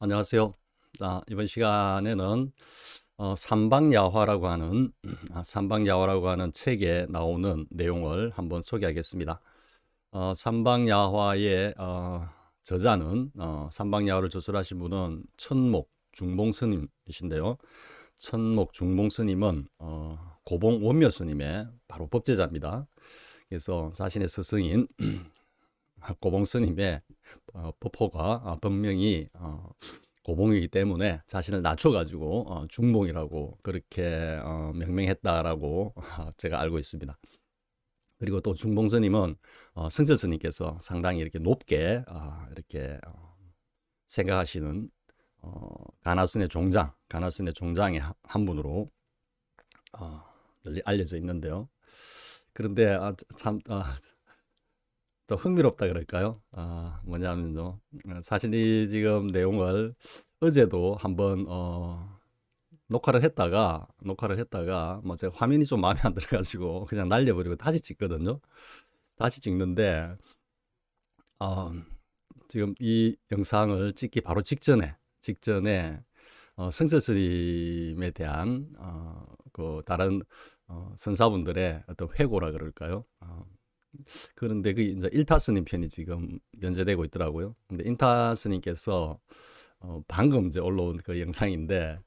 안녕하세요. 이번 시간에는 삼방야화라고 하는 책에 나오는 내용을 한번 소개하겠습니다. 삼방야화의 저자는 삼방야화를 저술하신 분은 천목 중봉 스님이신데요. 천목 중봉 스님은 고봉 원묘 스님의 바로 법제자입니다. 그래서 자신의 스승인 고봉 스님의 법호가 본명이 고봉이기 때문에 자신을 낮춰가지고 중봉이라고 그렇게 명명했다라고 제가 알고 있습니다. 그리고 또 중봉 스님은 승철 스님께서 상당히 이렇게 높게 이렇게 생각하시는 가나스의 종장의 한 분으로 널리 알려져 있는데요. 그런데 참 또 흥미롭다 그럴까요? 뭐냐면요. 사실 이 지금 내용을 어제도 한번 녹화를 했다가 뭐 제가 화면이 좀 마음에 안 들어가지고 그냥 날려버리고 다시 찍거든요. 다시 찍는데 지금 이 영상을 찍기 바로 직전에 승철 스님에 대한 그 다른 선사분들의 어떤 회고라 그럴까요? 그런데 그 이제 일타스님 편이 지금 연재되고 있더라고요. 근데 인타스님께서 방금 이제 올라온 그 영상인데,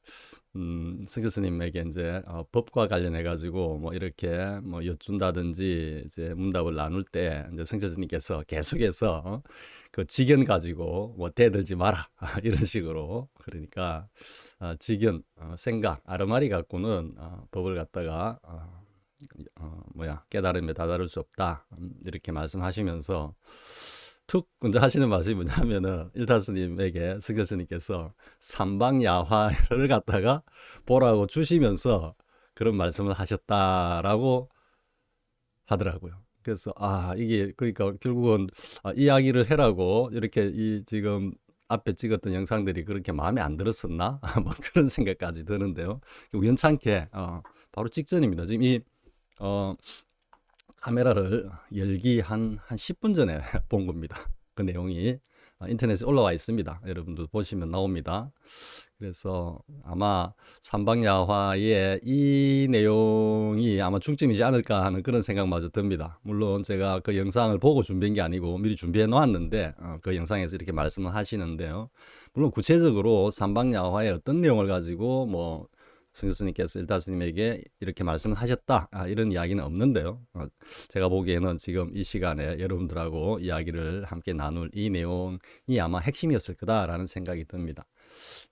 승철 스님에게 이제 법과 관련해 가지고 뭐 이렇게 뭐 여쭌다든지 이제 문답을 나눌 때 이제 승철 스님께서 계속해서 그 직연 가지고 뭐 대들지 마라 이런 식으로, 그러니까 직연 생각 아르마리 갖고는 법을 갖다가 깨달음에 다다를 수 없다 이렇게 말씀하시면서 툭 먼저 하시는 말씀이 뭐냐면은 일타스님에게 승철스님께서 삼방야화를 갖다가 보라고 주시면서 그런 말씀을 하셨다라고 하더라고요. 그래서 이게 그러니까 결국은 이야기를 해라고 이렇게 이 지금 앞에 찍었던 영상들이 그렇게 마음에 안 들었었나 뭐 그런 생각까지 드는데요. 우연찮게 바로 직전입니다. 지금 이 카메라를 열기 한 10분 전에 본 겁니다. 그 내용이 인터넷에 올라와 있습니다. 여러분들 보시면 나옵니다. 그래서 아마 삼방야화의 이 내용이 아마 중점이지 않을까 하는 그런 생각마저 듭니다. 물론 제가 그 영상을 보고 준비한 게 아니고 미리 준비해 놓았는데 그 영상에서 이렇게 말씀을 하시는데요. 물론 구체적으로 삼방야화의 어떤 내용을 가지고 뭐 승교수님께서 일다스님에게 이렇게 말씀을 하셨다 이런 이야기는 없는데요. 제가 보기에는 지금 이 시간에 여러분들하고 이야기를 함께 나눌 이 내용이 아마 핵심이었을 거다라는 생각이 듭니다.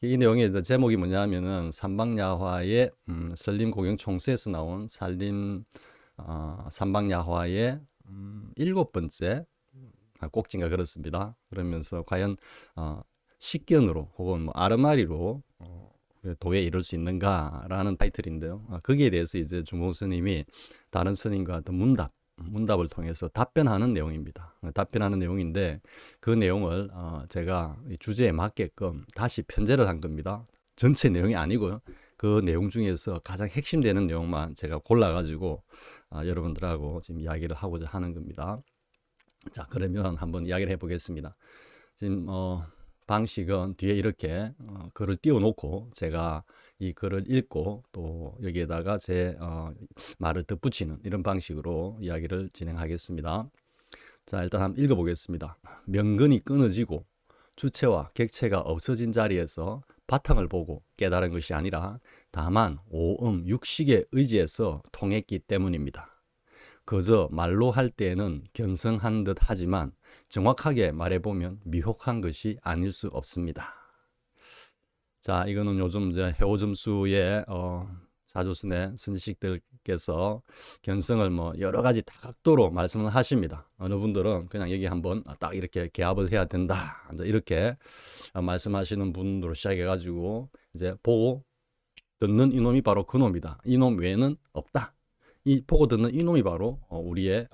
이 내용의 제목이 뭐냐면은 삼방야화의 설림공영총수에서 나온 삼방야화의 7번째 꼭지인가 그렇습니다. 그러면서 과연 식견으로 혹은 뭐 아르마리로 도에 이룰 수 있는가라는 타이틀인데요. 거기에 대해서 이제 중공 스님이 다른 스님과 어떤 문답을 통해서 답변하는 내용입니다. 답변하는 내용인데 그 내용을 제가 주제에 맞게끔 다시 편제를 한 겁니다. 전체 내용이 아니고요. 그 내용 중에서 가장 핵심되는 내용만 제가 골라가지고 여러분들하고 지금 이야기를 하고자 하는 겁니다. 자, 그러면 한번 이야기를 해보겠습니다. 지금 방식은 뒤에 이렇게 글을 띄워놓고 제가 이 글을 읽고 또 여기에다가 제 말을 덧붙이는 이런 방식으로 이야기를 진행하겠습니다. 자, 일단 한번 읽어보겠습니다. 명근이 끊어지고 주체와 객체가 없어진 자리에서 바탕을 보고 깨달은 것이 아니라 다만 오음 육식에 의지해서 통했기 때문입니다. 그저 말로 할 때에는 견성한 듯 하지만 정확하게 말해보면 미혹한 것이 아닐 수 없습니다. 자, 이거는 요즘 이제 해오점수의 사조선의 선지식들께서 견성을 뭐 여러 가지 다각도로 말씀을 하십니다. 어느 분들은 그냥 여기 한번 딱 이렇게 개합을 해야 된다. 이렇게 말씀하시는 분으로 시작해가지고 이제 보고 듣는 이놈이 바로 그놈이다. 이놈 외에는 없다. 이 보고 듣는 이놈이 바로 우리의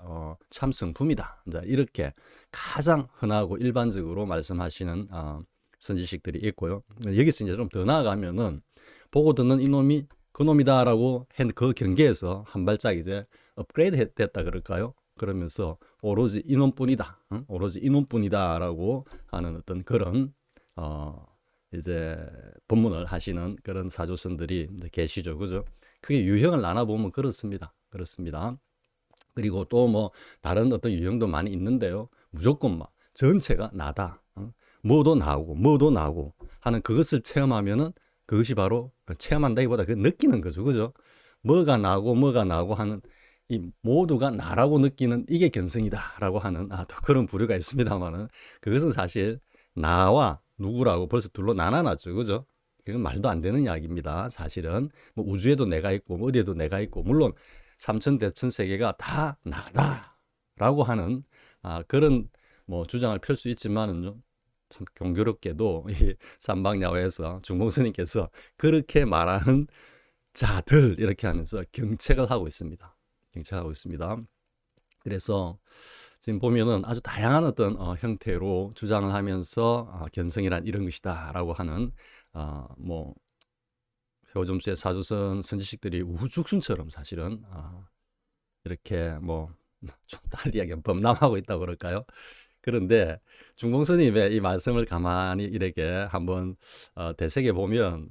참 성품이다. 이렇게 가장 흔하고 일반적으로 말씀하시는 선지식들이 있고요. 여기서 이제 좀 더 나아가면은 보고 듣는 이놈이 그놈이다라고 한 그 경계에서 한 발짝 이제 업그레이드 됐다 그럴까요? 그러면서 오로지 이놈뿐이다, 오로지 이놈뿐이다라고 하는 어떤 그런 이제 법문을 하시는 그런 사조선들이 계시죠. 그죠? 그게 유형을 나눠보면 그렇습니다. 그렇습니다. 그리고 또 뭐 다른 어떤 유형도 많이 있는데요. 무조건 막 전체가 나다. 뭐도 나오고 뭐도 나오고 하는 그것을 체험하면은 그것이 바로 체험한다기보다 그 느끼는 거죠. 그죠? 뭐가 나고 하는 이 모두가 나라고 느끼는 이게 견성이다라고 하는 또 그런 부류가 있습니다만은 그것은 사실 나와 누구라고 벌써 둘로 나눠놨죠. 그죠? 그건 말도 안 되는 이야기입니다. 사실은 뭐 우주에도 내가 있고 뭐 어디에도 내가 있고 물론 삼천대천 세계가 다 나다라고 하는 그런 뭐 주장을 펼 수 있지만은요. 참 경교롭게도 이 삼방야외에서 중봉스님께서 그렇게 말하는 자들 이렇게 하면서 경책을 하고 있습니다. 경책하고 있습니다. 그래서 지금 보면은 아주 다양한 어떤 형태로 주장을 하면서 견성이란 이런 것이다라고 하는 뭐 효점수의 사조선 선지식들이 우후죽순처럼 사실은 이렇게 뭐 좀 달리 이야기하면 범람하고 있다고 그럴까요? 그런데 중공스님의 이 말씀을 가만히 이렇게 한번 되새겨 보면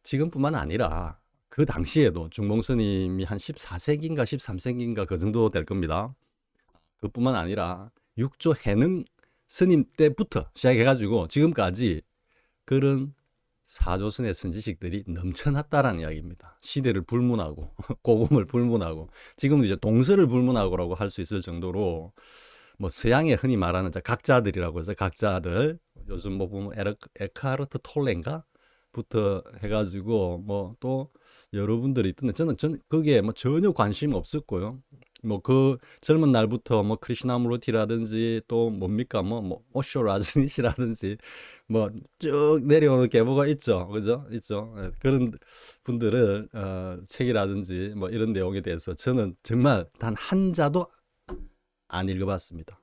지금뿐만 아니라 그 당시에도 중봉스님이 한 14세기인가 13세기인가 그 정도 될 겁니다. 그뿐만 아니라 육조 해능 스님 때부터 시작해가지고 지금까지 그런 사조선의 선지식들이 넘쳐났다라는 이야기입니다. 시대를 불문하고 고금을 불문하고 지금은 이제 동서를 불문하고라고 할 수 있을 정도로 뭐 서양에 흔히 말하는 각자들이라고 해서 각자들 요즘 뭐 보면 에카르트 톨레인가 부터 해가지고 뭐 또 여러분들이 있던데 저는 거기에 뭐 전혀 관심 없었고요. 뭐 그 젊은 날부터 뭐 크리시나무르티라든지 또 뭡니까 뭐 오쇼 라즈니시라든지 뭐 쭉 내려오는 계보가 있죠. 그죠? 있죠. 그런 분들을 책이라든지 뭐 이런 내용에 대해서 저는 정말 단 한 자도 안 읽어봤습니다.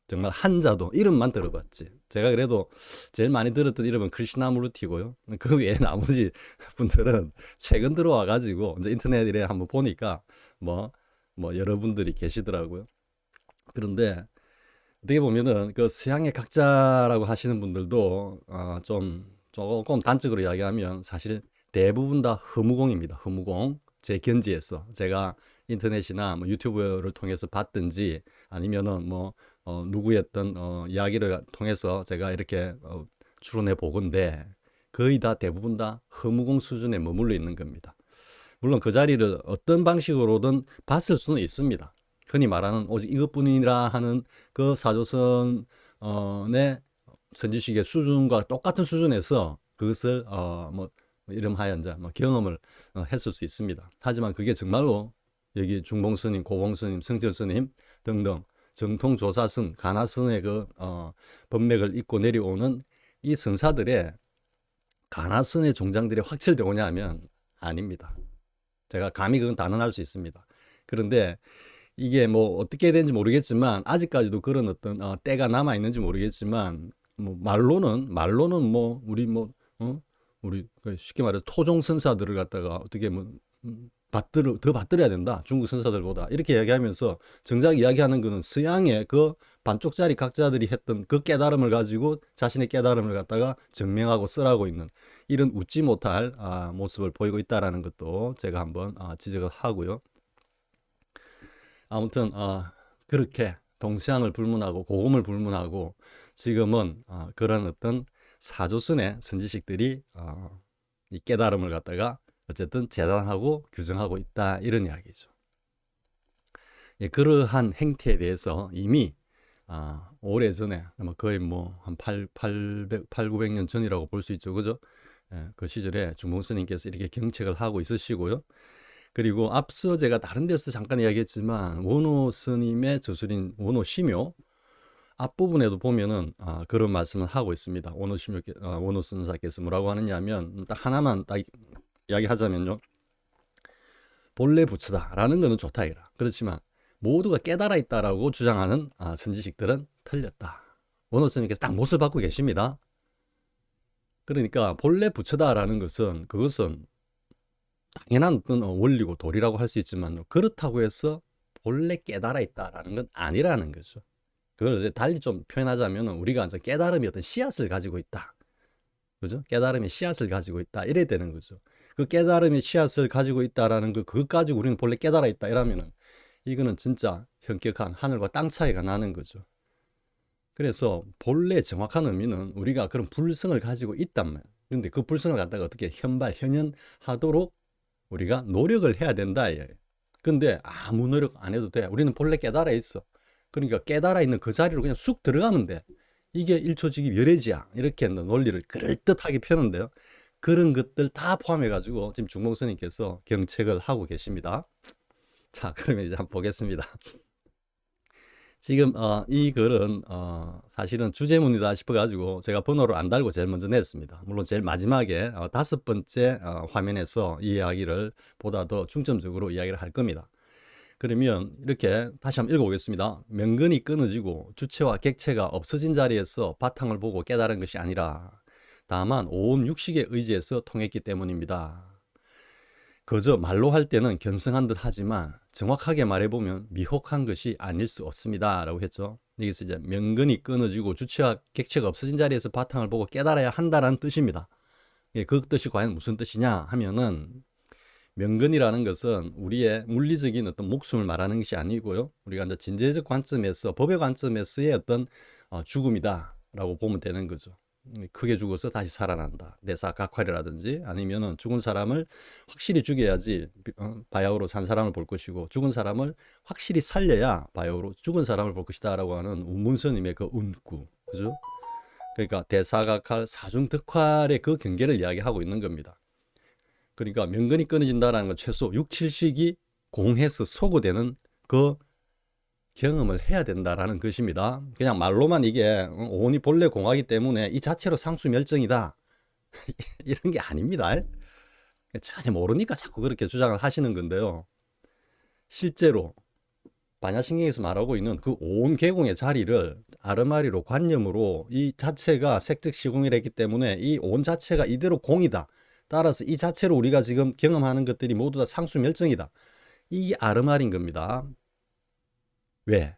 정말 한자도 이름만 들어봤지. 제가 그래도 제일 많이 들었던 이름은 크리시나무르티고요. 그 외에 나머지 분들은 최근 들어와가지고 이제 인터넷에 한번 보니까 뭐 여러분들이 계시더라고요. 그런데 어떻게 보면은 그 서양의 각자라고 하시는 분들도 좀 조금 단적으로 이야기하면 사실 대부분 다 허무공입니다. 허무공. 제 견지에서 제가 인터넷이나 뭐 유튜브를 통해서 봤든지 아니면은 뭐 누구의 어떤 이야기를 통해서 제가 이렇게 추론해 보건데 거의 다 대부분 다 허무공 수준에 머물러 있는 겁니다. 물론 그 자리를 어떤 방식으로든 봤을 수는 있습니다. 흔히 말하는 오직 이것뿐이라 하는 그 사조선의 선지식의 수준과 똑같은 수준에서 그것을 뭐 이름하여 이제 뭐 경험을 했을 수 있습니다. 하지만 그게 정말로 여기 중봉스님, 고봉스님, 성철스님 등등 정통조사선, 가나선의 그 법맥을 잇고 내려오는 이 선사들의 가나선의 종장들이 확철되오냐 하면 아닙니다. 제가 감히 그건 단언할 수 있습니다. 그런데 이게 뭐 어떻게 되는지 모르겠지만 아직까지도 그런 어떤 때가 남아 있는지 모르겠지만 뭐 말로는 뭐 우리 우리 쉽게 말해서 토종 선사들을 갖다가 어떻게 뭐 더 받들어야 된다. 중국 선사들보다 이렇게 이야기하면서 정작 이야기하는 거는 서양의 그 반쪽짜리 각자들이 했던 그 깨달음을 가지고 자신의 깨달음을 갖다가 증명하고 쓰라고 있는 이런 웃지 못할 모습을 보이고 있다라는 것도 제가 한번 지적을 하고요. 아무튼 그렇게 동서양을 불문하고 고금을 불문하고 지금은 그런 어떤 사조선의 선지식들이 이 깨달음을 갖다가 어쨌든 재단하고 규정하고 있다 이런 이야기죠. 예, 그러한 행태에 대해서 이미 오래전에 거의 뭐 한 900년 전이라고 볼 수 있죠. 그죠? 예, 그 시절에 중봉스님께서 이렇게 경책을 하고 있으시고요. 그리고 앞서 제가 다른 데서 잠깐 이야기했지만 원호 스님의 저술인 원호 심요 앞부분에도 보면은 그런 말씀을 하고 있습니다. 원호 스님께서 뭐라고 하느냐면 딱 하나만 딱 이야기하자면요. 본래 부처다라는 것은 좋다 이라. 그렇지만 모두가 깨달아 있다라고 주장하는 선지식들은 틀렸다. 원호 스님께서 딱 못을 받고 계십니다. 그러니까 본래 부처다라는 것은 그것은 당연한 어떤 원리고 도리라고 할 수 있지만 그렇다고 해서 본래 깨달아 있다라는 건 아니라는 거죠. 그걸 이제 달리 좀 표현하자면 우리가 이제 깨달음이 어떤 씨앗을 가지고 있다. 그죠? 깨달음의 씨앗을 가지고 있다. 이래야 되는 거죠. 그 깨달음의 씨앗을 가지고 있다라는 그것 가지고 우리는 본래 깨달아 있다. 이러면은 이거는 진짜 현격한 하늘과 땅 차이가 나는 거죠. 그래서 본래 정확한 의미는 우리가 그런 불성을 가지고 있단 말이에요. 그런데 그 불성을 갖다가 어떻게 현현하도록 우리가 노력을 해야 된다. 근데 아무 노력 안 해도 돼. 우리는 본래 깨달아 있어. 그러니까 깨달아 있는 그 자리로 그냥 쑥 들어가면 돼. 이게 일초직입 열애지야. 이렇게 논리를 그럴듯하게 펴는데요. 그런 것들 다 포함해가지고 지금 중공스님께서 경책을 하고 계십니다. 자, 그러면 이제 한번 보겠습니다. 지금 이 글은 사실은 주제문이다 싶어가지고 제가 번호를 안 달고 제일 먼저 냈습니다. 물론 제일 마지막에 5번째 화면에서 이 이야기를 보다 더 중점적으로 이야기를 할 겁니다. 그러면 이렇게 다시 한번 읽어보겠습니다. 명근이 끊어지고 주체와 객체가 없어진 자리에서 바탕을 보고 깨달은 것이 아니라 다만 오음 육식의 의지에서 통했기 때문입니다. 그저 말로 할 때는 견성한 듯 하지만 정확하게 말해보면 미혹한 것이 아닐 수 없습니다. 라고 했죠. 여기서 이제 명근이 끊어지고 주체와 객체가 없어진 자리에서 바탕을 보고 깨달아야 한다라는 뜻입니다. 그 뜻이 과연 무슨 뜻이냐 하면은 명근이라는 것은 우리의 물리적인 어떤 목숨을 말하는 것이 아니고요. 우리가 이제 진재적 관점에서, 법의 관점에서의 어떤 죽음이다 라고 보면 되는 거죠. 크게 죽어서 다시 살아난다. 내사각활이라든지 아니면은 죽은 사람을 확실히 죽여야지 바야흐로 산 사람을 볼 것이고 죽은 사람을 확실히 살려야 바야흐로 죽은 사람을 볼 것이다 라고 하는 운문스님의 그 운구. 그죠? 그러니까 대사각활, 사중득활의 그 경계를 이야기하고 있는 겁니다. 그러니까 명근이 끊어진다는 건 최소 6, 7식이 공해서 소거되는 그 경험을 해야 된다라는 것입니다. 그냥 말로만 이게 오온이 본래 공하기 때문에 이 자체로 상수멸정이다 이런 게 아닙니다. 전혀 모르니까 자꾸 그렇게 주장을 하시는 건데요. 실제로 반야신경에서 말하고 있는 그 오온 개공의 자리를 아르마리로 관념으로 이 자체가 색즉시공이랬기 때문에 이 온 자체가 이대로 공이다. 따라서 이 자체로 우리가 지금 경험하는 것들이 모두 다 상수멸정이다. 이게 아르마리인 겁니다. 왜?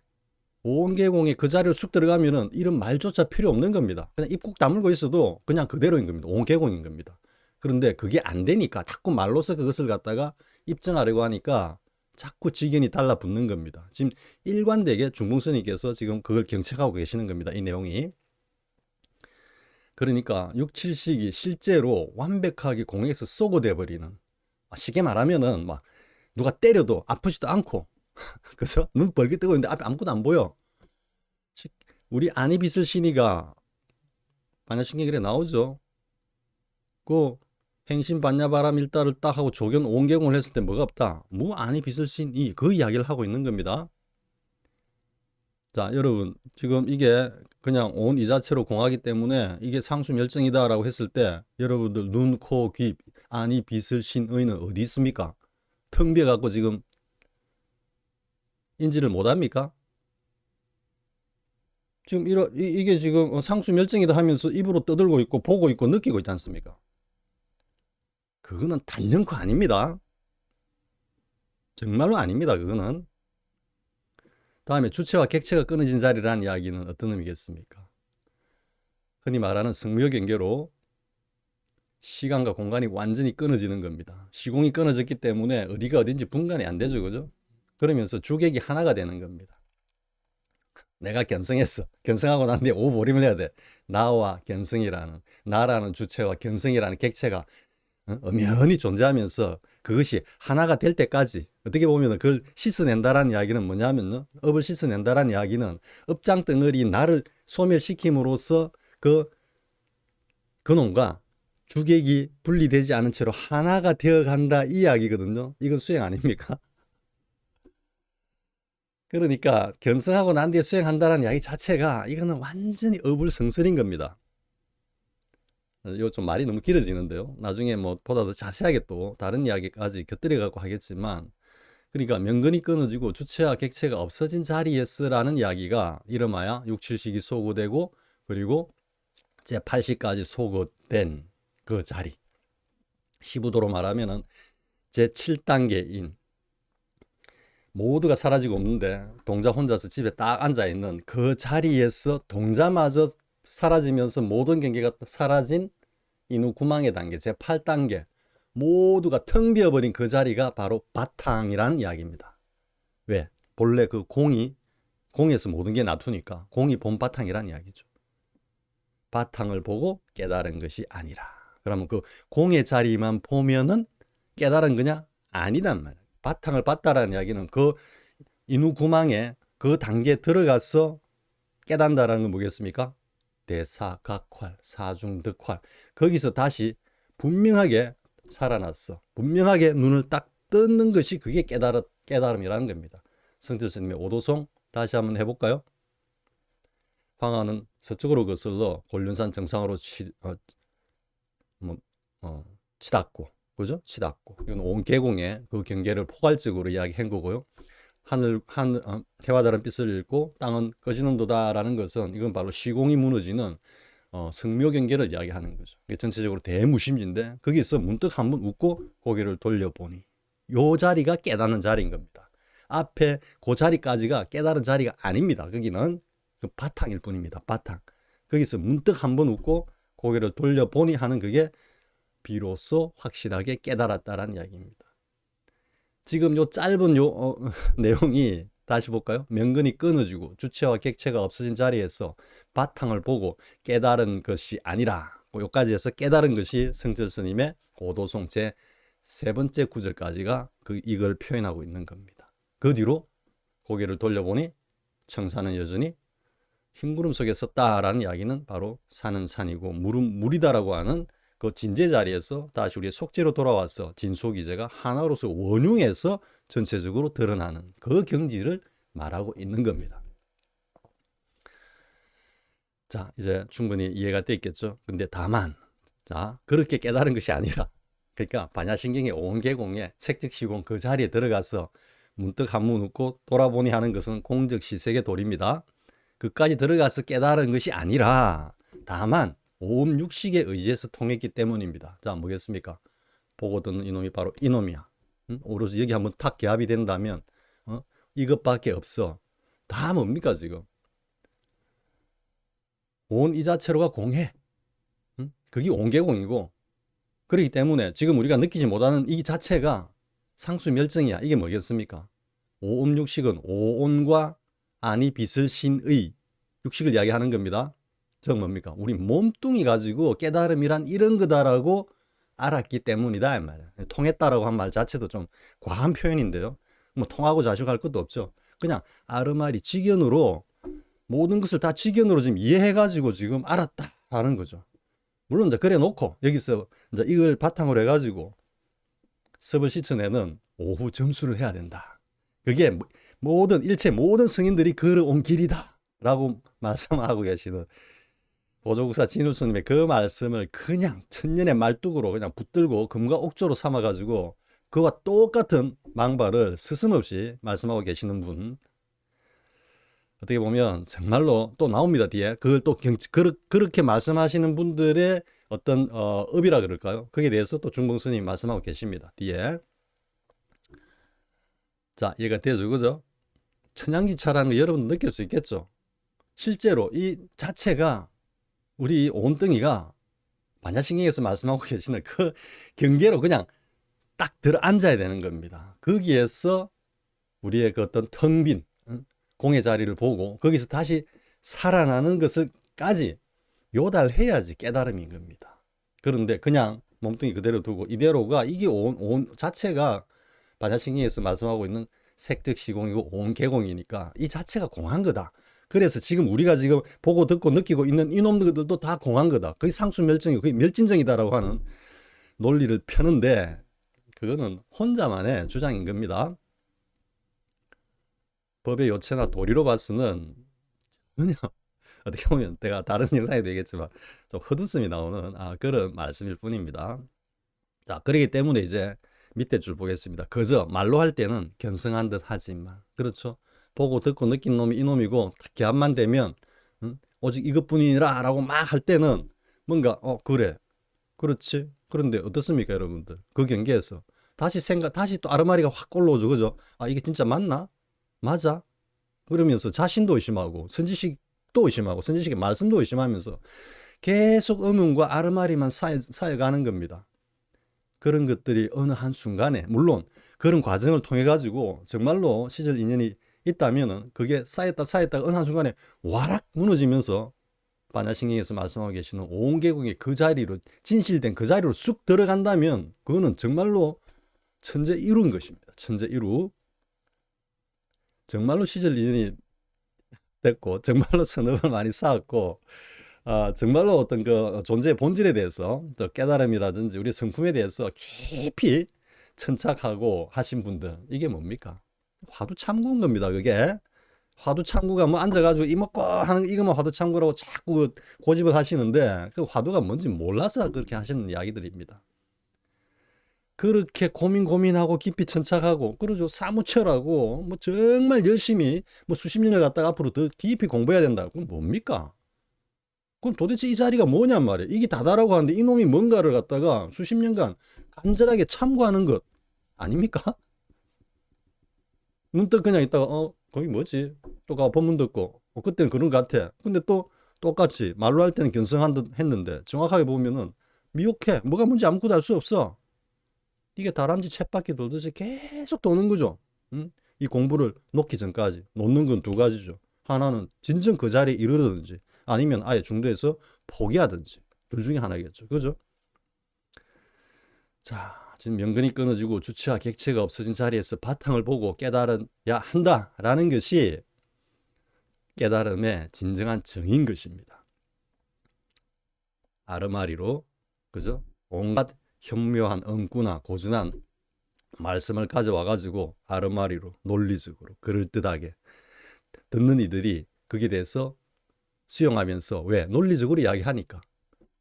오온계공에 그 자리로 쑥 들어가면은 이런 말조차 필요 없는 겁니다. 그냥 입국 다물고 있어도 그냥 그대로인 겁니다. 오온계공인 겁니다. 그런데 그게 안 되니까 자꾸 말로서 그것을 갖다가 입증하려고 하니까 자꾸 지견이 달라붙는 겁니다. 지금 일관되게 중공스님께서 지금 그걸 경책하고 계시는 겁니다. 이 내용이. 그러니까 6, 7식이 실제로 완벽하게 공에서 쏘고돼 버리는, 쉽게 말하면은 막 누가 때려도 아프지도 않고 그죠? 눈 벌게 뜨고 있는데 앞에 아무것도 안 보여. 우리 아니비슬 신이가 반야신경에 나오죠. 그 행신 반야바람 일다를 딱 하고 조견 온경을 했을 때 뭐가 없다. 무 아니비슬 신이 그 이야기를 하고 있는 겁니다. 자, 여러분 지금 이게 그냥 온 이 자체로 공하기 때문에 이게 상수멸정이다 라고 했을 때 여러분들 눈, 코, 귀, 아니, 비슬, 신의는 어디 있습니까? 텅 비어갖고 지금 인지를 못합니까? 지금 이게 지금 상수멸정이다 하면서 입으로 떠들고 있고 보고 있고 느끼고 있지 않습니까? 그거는 단연코 아닙니다. 정말로 아닙니다. 그거는. 다음에 주체와 객체가 끊어진 자리라는 이야기는 어떤 의미겠습니까? 흔히 말하는 승무역 경계로 시간과 공간이 완전히 끊어지는 겁니다. 시공이 끊어졌기 때문에 어디가 어딘지 분간이 안 되죠. 그죠? 그러면서 주객이 하나가 되는 겁니다. 내가 견성했어. 견성하고 난 뒤에 오버림을 해야 돼. 나와 견성이라는, 나라는 주체와 견성이라는 객체가 엄연히 존재하면서 그것이 하나가 될 때까지, 어떻게 보면 그걸 씻어낸다라는 이야기는 뭐냐면요. 업을 씻어낸다라는 이야기는 업장 덩어리인 나를 소멸시킴으로써 그 근원과 주객이 분리되지 않은 채로 하나가 되어간다 이 이야기거든요. 이건 수행 아닙니까? 그러니까 견성하고 난 뒤에 수행한다는 이야기 자체가 이거는 완전히 어불성설인 겁니다. 이거 좀 말이 너무 길어지는데요. 나중에 뭐 보다 더 자세하게 또 다른 이야기까지 곁들여 갖고 하겠지만, 그러니까 명근이 끊어지고 주체와 객체가 없어진 자리에서라는 이야기가 이름하여 6, 7식이 소거되고 그리고 제 8식까지 소거된 그 자리, 시부도로 말하면은 제 7단계인 모두가 사라지고 없는데 동자 혼자서 집에 딱 앉아있는 그 자리에서 동자마저 사라지면서 모든 경계가 사라진 인후구망의 단계 제8단계 모두가 텅 비어버린 그 자리가 바로 바탕이라는 이야기입니다. 왜? 본래 그 공에서 모든 게 나투니까 공이 본 바탕이라는 이야기죠. 바탕을 보고 깨달은 것이 아니라. 그러면 그 공의 자리만 보면은 깨달은 거냐? 아니단 말이에요. 바탕을 봤다라는 이야기는 그 인후구망에 그 단계에 들어가서 깨닫는다라는 건 뭐겠습니까? 대사각활, 사중득활. 거기서 다시 분명하게 살아났어. 분명하게 눈을 딱 뜨는 것이 그게 깨달음이라는 겁니다. 성철 스님의 오도송 다시 한번 해볼까요? 황하는 서쪽으로 거슬러 곤륜산 정상으로 치닫고, 그죠? 치닫고. 이건 온 계공의 그 경계를 포괄적으로 이야기한 거고요. 해와 다른 빛을 잃고 땅은 꺼지는도다라는 것은 이건 바로 시공이 무너지는 성묘 경계를 이야기하는 거죠. 전체적으로 대무심지인데 거기서 문득 한번 웃고 고개를 돌려보니 요 자리가 깨닫는 자리인 겁니다. 앞에 그 자리까지가 깨달은 자리가 아닙니다. 거기는 그 바탕일 뿐입니다. 바탕. 거기서 문득 한번 웃고 고개를 돌려보니 하는 그게 비로소 확실하게 깨달았다라는 이야기입니다. 지금 요 짧은 내용이 다시 볼까요? 명근이 끊어지고 주체와 객체가 없어진 자리에서 바탕을 보고 깨달은 것이 아니라 요까지 해서 깨달은 것이 성철 스님의 오도송 제 3번째 구절까지가 이걸 표현하고 있는 겁니다. 그 뒤로 고개를 돌려보니 청산은 여전히 흰구름 속에 섰다라는 이야기는 바로 산은 산이고 물은 물이다라고 하는 그 진제 자리에서 다시 우리의 속죄로 돌아와서 진소기제가 하나로서 원흉해서 전체적으로 드러나는 그 경지를 말하고 있는 겁니다. 자, 이제 충분히 이해가 되겠죠. 근데 다만, 자, 그렇게 깨달은 것이 아니라, 그러니까 반야신경의 온계공의 색즉시공 그 자리에 들어가서 문득 한문 웃고 돌아보니 하는 것은 공적시색의 도리입니다. 그까지 들어가서 깨달은 것이 아니라, 다만, 오음육식에 의지해서 통했기 때문입니다. 자, 뭐겠습니까? 보고 듣는 이놈이 바로 이놈이야. 오로지 여기 한번 탁 개합이 된다면 이것밖에 없어. 다 뭡니까 지금? 온 이 자체로가 공해. 그게 온계공이고 그렇기 때문에 지금 우리가 느끼지 못하는 이 자체가 상수멸정이야. 이게 뭐겠습니까? 오음육식은 오온과 안이 빛을 신의 육식을 이야기하는 겁니다. 즉 뭡니까? 우리 몸뚱이 가지고 깨달음이란 이런 거다라고 알았기 때문이다 이 말이야. 통했다라고 한 말 자체도 좀 과한 표현인데요. 뭐 통하고 자식할 것도 없죠. 그냥 아르마리 직연으로 모든 것을 다 직연으로 지금 이해해가지고 지금 알았다 하는 거죠. 물론 이제 그래 놓고 여기서 이제 이걸 바탕으로 해가지고 섭을 씻어내는 오후 점수를 해야 된다. 그게 일체 모든 승인들이 걸어온 길이다라고 말씀하고 계시는 보조국사 진우스님의 그 말씀을 그냥 천년의 말뚝으로 그냥 붙들고 금과 옥조로 삼아가지고 그와 똑같은 망발을 스스럼없이 말씀하고 계시는 분, 어떻게 보면 정말로 또 나옵니다. 뒤에 그걸 또 그렇게 말씀하시는 분들의 어떤 업이라 그럴까요? 거기에 대해서 또 중봉스님이 말씀하고 계십니다. 뒤에. 자, 이해가 되죠, 그죠? 천양지차라는 거 여러분 느낄 수 있겠죠? 실제로 이 자체가 우리 온덩이가 반야신경에서 말씀하고 계시는 그 경계로 그냥 딱 들어 앉아야 되는 겁니다. 거기에서 우리의 그 어떤 텅 빈 공의 자리를 보고 거기서 다시 살아나는 것을까지 요달해야지 깨달음인 겁니다. 그런데 그냥 몸뚱이 그대로 두고 이대로가 이게 온 자체가 반야신경에서 말씀하고 있는 색즉시공이고 온계공이니까 이 자체가 공한 거다. 그래서 지금 우리가 지금 보고 듣고 느끼고 있는 이놈들도 다 공한 거다. 그게 상수멸정이고 그게 멸진정이다라고 하는 논리를 펴는데 그거는 혼자만의 주장인 겁니다. 법의 요체나 도리로 봐서는 전혀 어떻게 보면 내가 다른 영상에도 얘기했지만 좀 헛웃음이 나오는 그런 말씀일 뿐입니다. 자, 그렇기 때문에 이제 밑에 줄 보겠습니다. 그저 말로 할 때는 견성한 듯 하지만 그렇죠. 보고 듣고 느낀 놈이 이놈이고 개합만 되면 오직 이것뿐이라 라고 막 할 때는 뭔가 그래 그렇지. 그런데 어떻습니까 여러분들? 그 경계에서 다시 또 아르마리가 확 올라오죠. 그죠? 이게 진짜 맞나? 맞아? 그러면서 자신도 의심하고 선지식도 의심하고 선지식의 말씀도 의심하면서 계속 음운과 아르마리만 쌓여가는 겁니다. 그런 것들이 어느 한순간에, 물론 그런 과정을 통해 가지고 정말로 시절 인연이 있다면은 그게 쌓였다가 어느 한순간에 와락 무너지면서 반야신경에서 말씀하고 계시는 오온계공의 그 자리로, 진실된 그 자리로 쑥 들어간다면 그거는 정말로 천재 이루인 것입니다. 천재 이루. 정말로 시절 인연이 됐고 정말로 선업을 많이 쌓았고, 정말로 어떤 그 존재의 본질에 대해서, 또 깨달음이라든지 우리 성품에 대해서 깊이 천착하고 하신 분들, 이게 뭡니까? 화두참구인 겁니다. 그게 화두참구가 뭐 앉아가지고 이먹고 하는 이것만 화두참구라고 자꾸 고집을 하시는데, 그 화두가 뭔지 몰라서 그렇게 하시는 이야기들입니다. 그렇게 고민하고 깊이 천착하고, 그러죠. 사무처라고 뭐 정말 열심히 뭐 수십 년을 갖다가 앞으로 더 깊이 공부해야 된다. 그건 뭡니까? 그럼 도대체 이 자리가 뭐냔 말이에요. 이게 다다라고 하는데 이놈이 뭔가를 갖다가 수십 년간 간절하게 참고하는 것 아닙니까? 문득 그냥 있다가 거기 뭐지? 또 가 법문 듣고 그때는 그런 것 같아. 근데 또 똑같이 말로 할 때는 견성한 듯 했는데 정확하게 보면은 미혹해. 뭐가 뭔지 아무것도 알 수 없어. 이게 다람쥐 쳇바퀴 돌듯이 계속 도는 거죠. 응? 이 공부를 놓기 전까지 놓는 건 두 가지죠. 하나는 진정 그 자리에 이르르든지, 아니면 아예 중도에서 포기하든지, 둘 중에 하나겠죠. 그죠? 자, 지금 명근이 끊어지고 주체와 객체가 없어진 자리에서 바탕을 보고 깨달아야 한다라는 것이 깨달음의 진정한 정인 것입니다. 아르마리로, 그죠? 온갖 현묘한 엉구나 고준한 말씀을 가져와 가지고 아르마리로 논리적으로 그럴듯하게 듣는 이들이 거기에 대해서 수용하면서, 왜? 논리적으로 이야기하니까.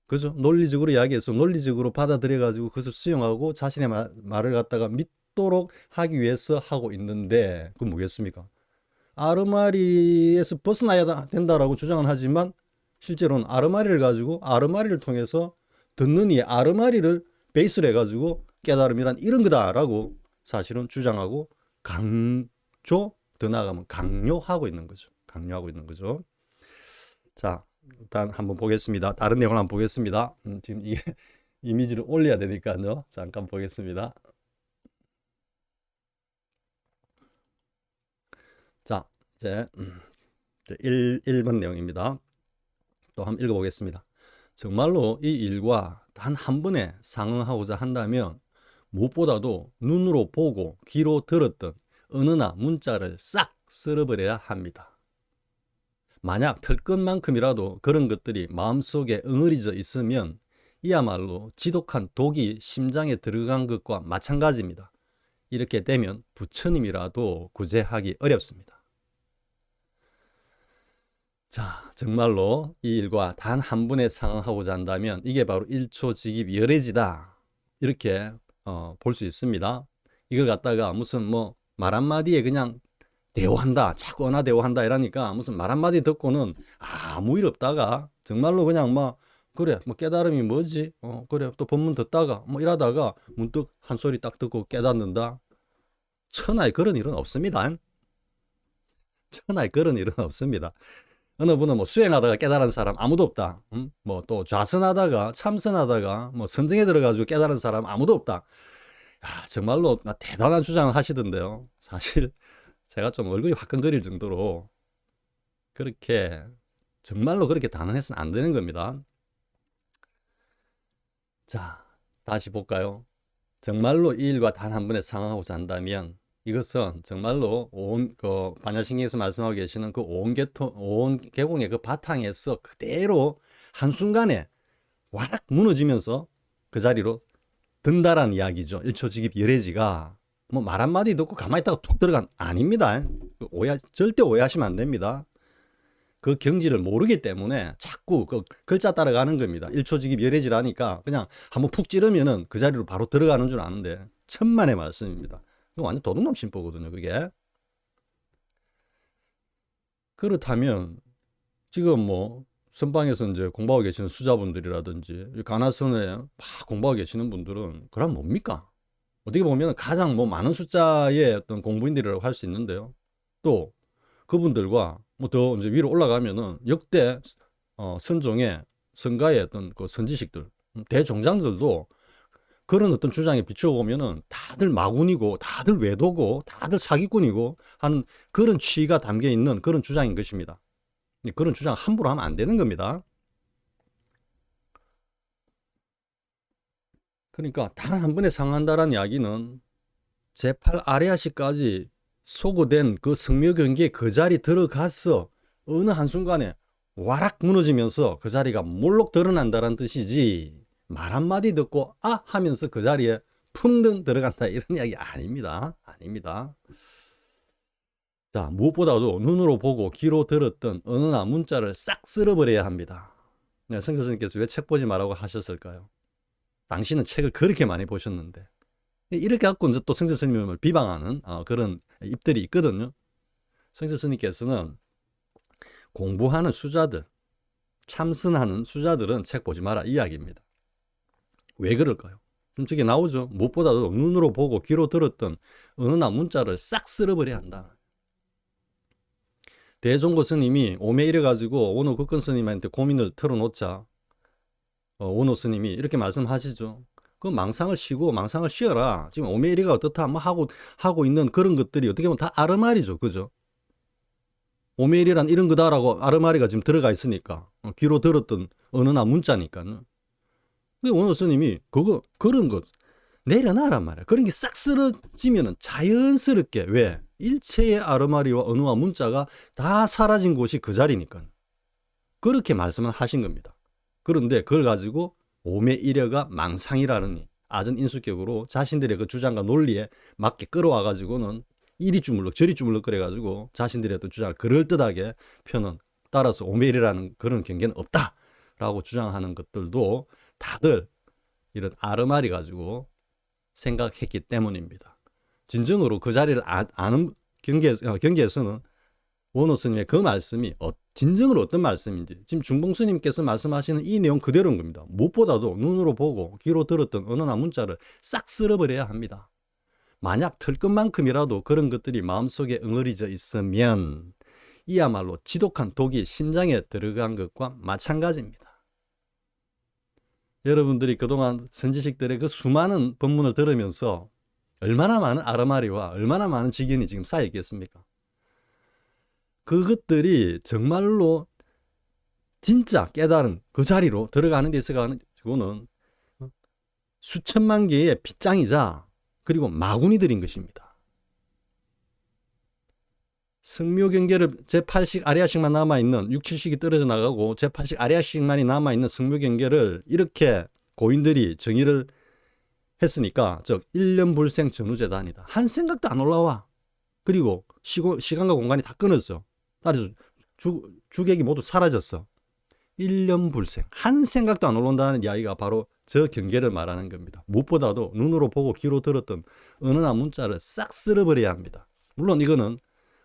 그죠? 논리적으로 이야기해서 논리적으로 받아들여 가지고 그것을 수용하고 자신의 말을 갖다가 믿도록 하기 위해서 하고 있는데, 그건 뭐겠습니까? 아르마리에서 벗어나야 된다라고 주장은 하지만 실제로는 아르마리를 가지고 아르마리를 통해서 듣는 이 아르마리를 베이스로 해가지고 깨달음이란 이런 거다라고 사실은 주장하고 더 나아가면 강요하고 있는 거죠. 강요하고 있는 거죠. 자, 일단 한번 보겠습니다. 다른 내용을 한번 보겠습니다. 지금 이게 이미지를 올려야 되니까요. 잠깐 보겠습니다. 자, 이제 1번 내용입니다. 또 한번 읽어보겠습니다. 정말로 이 일과 단 한 번에 상응하고자 한다면 무엇보다도 눈으로 보고 귀로 들었던 언어나 문자를 싹 쓸어버려야 합니다. 만약 털끝만큼이라도 그런 것들이 마음속에 응어리져 있으면 이야말로 지독한 독이 심장에 들어간 것과 마찬가지입니다. 이렇게 되면 부처님이라도 구제하기 어렵습니다. 자, 정말로 이 일과 단 한 번에 상응하고자 한다면 이게 바로 일초직입 열애지다, 이렇게 볼 수 있습니다. 이걸 갖다가 무슨 뭐 말 한마디에 그냥 대오한다, 자꾸 언하대오한다 이러니까 무슨 말 한마디 듣고는 아무 일 없다가 정말로 그냥 뭐 그래 뭐 깨달음이 뭐지, 그래 또 법문 듣다가 뭐 이러다가 문득 한 소리 딱 듣고 깨닫는다. 천하에 그런 일은 없습니다. 천하에 그런 일은 없습니다. 어느 분은 뭐 수행하다가 깨달은 사람 아무도 없다. 뭐 또 좌선하다가 참선하다가 뭐 선정에 들어가지고 깨달은 사람 아무도 없다. 야, 정말로 대단한 주장을 하시던데요. 사실 제가 좀 얼굴이 화끈거릴 정도로 그렇게 정말로 그렇게 단언해서는 안 되는 겁니다. 자, 다시 볼까요? 정말로 이 일과 단 한 번에 상응하고자 한다면 이것은 정말로 반야신경에서 말씀하고 계시는 그 오온계공의 그 바탕에서 그대로 한순간에 와락 무너지면서 그 자리로 든다라는 이야기죠. 일초직입 열애지가 뭐 말 한마디 듣고 가만히 있다가 툭 들어간 아닙니다. 절대 오해하시면 안 됩니다. 그 경지를 모르기 때문에 자꾸 그 글자 따라가는 겁니다. 일초직입 열애지라니까 그냥 한번 푹 찌르면은 그 자리로 바로 들어가는 줄 아는데 천만의 말씀입니다. 그거 완전 도둑놈 심보거든요, 그게. 그렇다면 지금 뭐 선방에서 이제 공부하고 계시는 수자분들이라든지 가나선에 막 공부하고 계시는 분들은 그럼 뭡니까? 어떻게 보면 가장 뭐 많은 숫자의 어떤 공부인들이라고 할 수 있는데요. 또 그분들과 뭐 더 이제 위로 올라가면은 역대 선종의 성가의 어떤 그 선지식들, 대종장들도 그런 어떤 주장에 비춰보면은 다들 마군이고, 다들 외도고, 다들 사기꾼이고 한 그런 취가 담겨 있는 그런 주장인 것입니다. 그런 주장 함부로 하면 안 되는 겁니다. 그러니까 단 한 번에 상한다라는 이야기는 제8 아레아시까지 소거된 그 성묘 경기에 그 자리 들어가서 어느 한순간에 와락 무너지면서 그 자리가 몰록 드러난다는 뜻이지, 말 한마디 듣고 아 하면서 그 자리에 풍덩 들어간다 이런 이야기 아닙니다. 아닙니다. 자, 무엇보다도 눈으로 보고 귀로 들었던 언어나 문자를 싹 쓸어버려야 합니다. 네, 성철 스님께서 왜 책 보지 말라고 하셨을까요? 당신은 책을 그렇게 많이 보셨는데. 이렇게 갖고 이제 또 성철 스님을 비방하는 그런 입들이 있거든요. 성철 스님께서는 공부하는 수자들, 참선하는 수자들은 책 보지 마라 이야기입니다. 왜 그럴까요? 좀 저게 나오죠. 무엇보다도 눈으로 보고 귀로 들었던 언어나 문자를 싹 쓸어버려야 한다. 대종고 스님이 오매 이래가지고 원호 극근 스님한테 고민을 털어놓자 원호 스님이 이렇게 말씀하시죠. 그 망상을 쉬고 망상을 쉬어라. 지금 오매 이래가 어떻다 뭐 하고 있는 그런 것들이 어떻게 보면 다 아르마리죠. 그죠? 오매 이래란 이런 거다라고 아르마리가 지금 들어가 있으니까 귀로 들었던 언어나 문자니까는. 원호 스님이 그런 것 내려놔란 말이야. 그런 게 싹 쓰러지면은 자연스럽게 왜? 일체의 아르마리와 언어와 문자가 다 사라진 곳이 그 자리니까. 그렇게 말씀을 하신 겁니다. 그런데 그걸 가지고 오매 이려가 망상이라는 아전 인수격으로 자신들의 그 주장과 논리에 맞게 끌어와 가지고는 이리 주물럭 저리 주물럭 그래 가지고 자신들의 어떤 주장을 그럴듯하게 펴는, 따라서 오매 이려라는 그런 경계는 없다라고 주장하는 것들도 다들 이런 아르마리 가지고 생각했기 때문입니다. 진정으로 그 자리를 아는 경계에서는 원호 스님의 그 말씀이 진정으로 어떤 말씀인지 지금 중봉 스님께서 말씀하시는 이 내용 그대로인 겁니다. 무엇보다도 눈으로 보고 귀로 들었던 언어나 문자를 싹 쓸어버려야 합니다. 만약 털 것만큼이라도 그런 것들이 마음속에 응어리져 있으면 이야말로 지독한 독이 심장에 들어간 것과 마찬가지입니다. 여러분들이 그동안 선지식들의 그 수많은 법문을 들으면서 얼마나 많은 아르마리와 얼마나 많은 지견이 지금 쌓여 있겠습니까? 그것들이 정말로 진짜 깨달은 그 자리로 들어가는 데 있어가지고는 수천만 개의 빗장이자 그리고 마구니들인 것입니다. 성묘경계를 제8식 아레아식만 남아있는 6, 7식이 떨어져 나가고 제8식 아레아식만이 남아있는 성묘경계를 이렇게 고인들이 정의를 했으니까 즉 일념불생 전후재단이다. 한 생각도 안 올라와. 그리고 시간과 공간이 다 끊어져. 따라서 주객이 모두 사라졌어. 일념불생. 한 생각도 안 올라온다는 이야기가 바로 저 경계를 말하는 겁니다. 무엇보다도 눈으로 보고 귀로 들었던 언어나 문자를 싹 쓸어버려야 합니다. 물론 이거는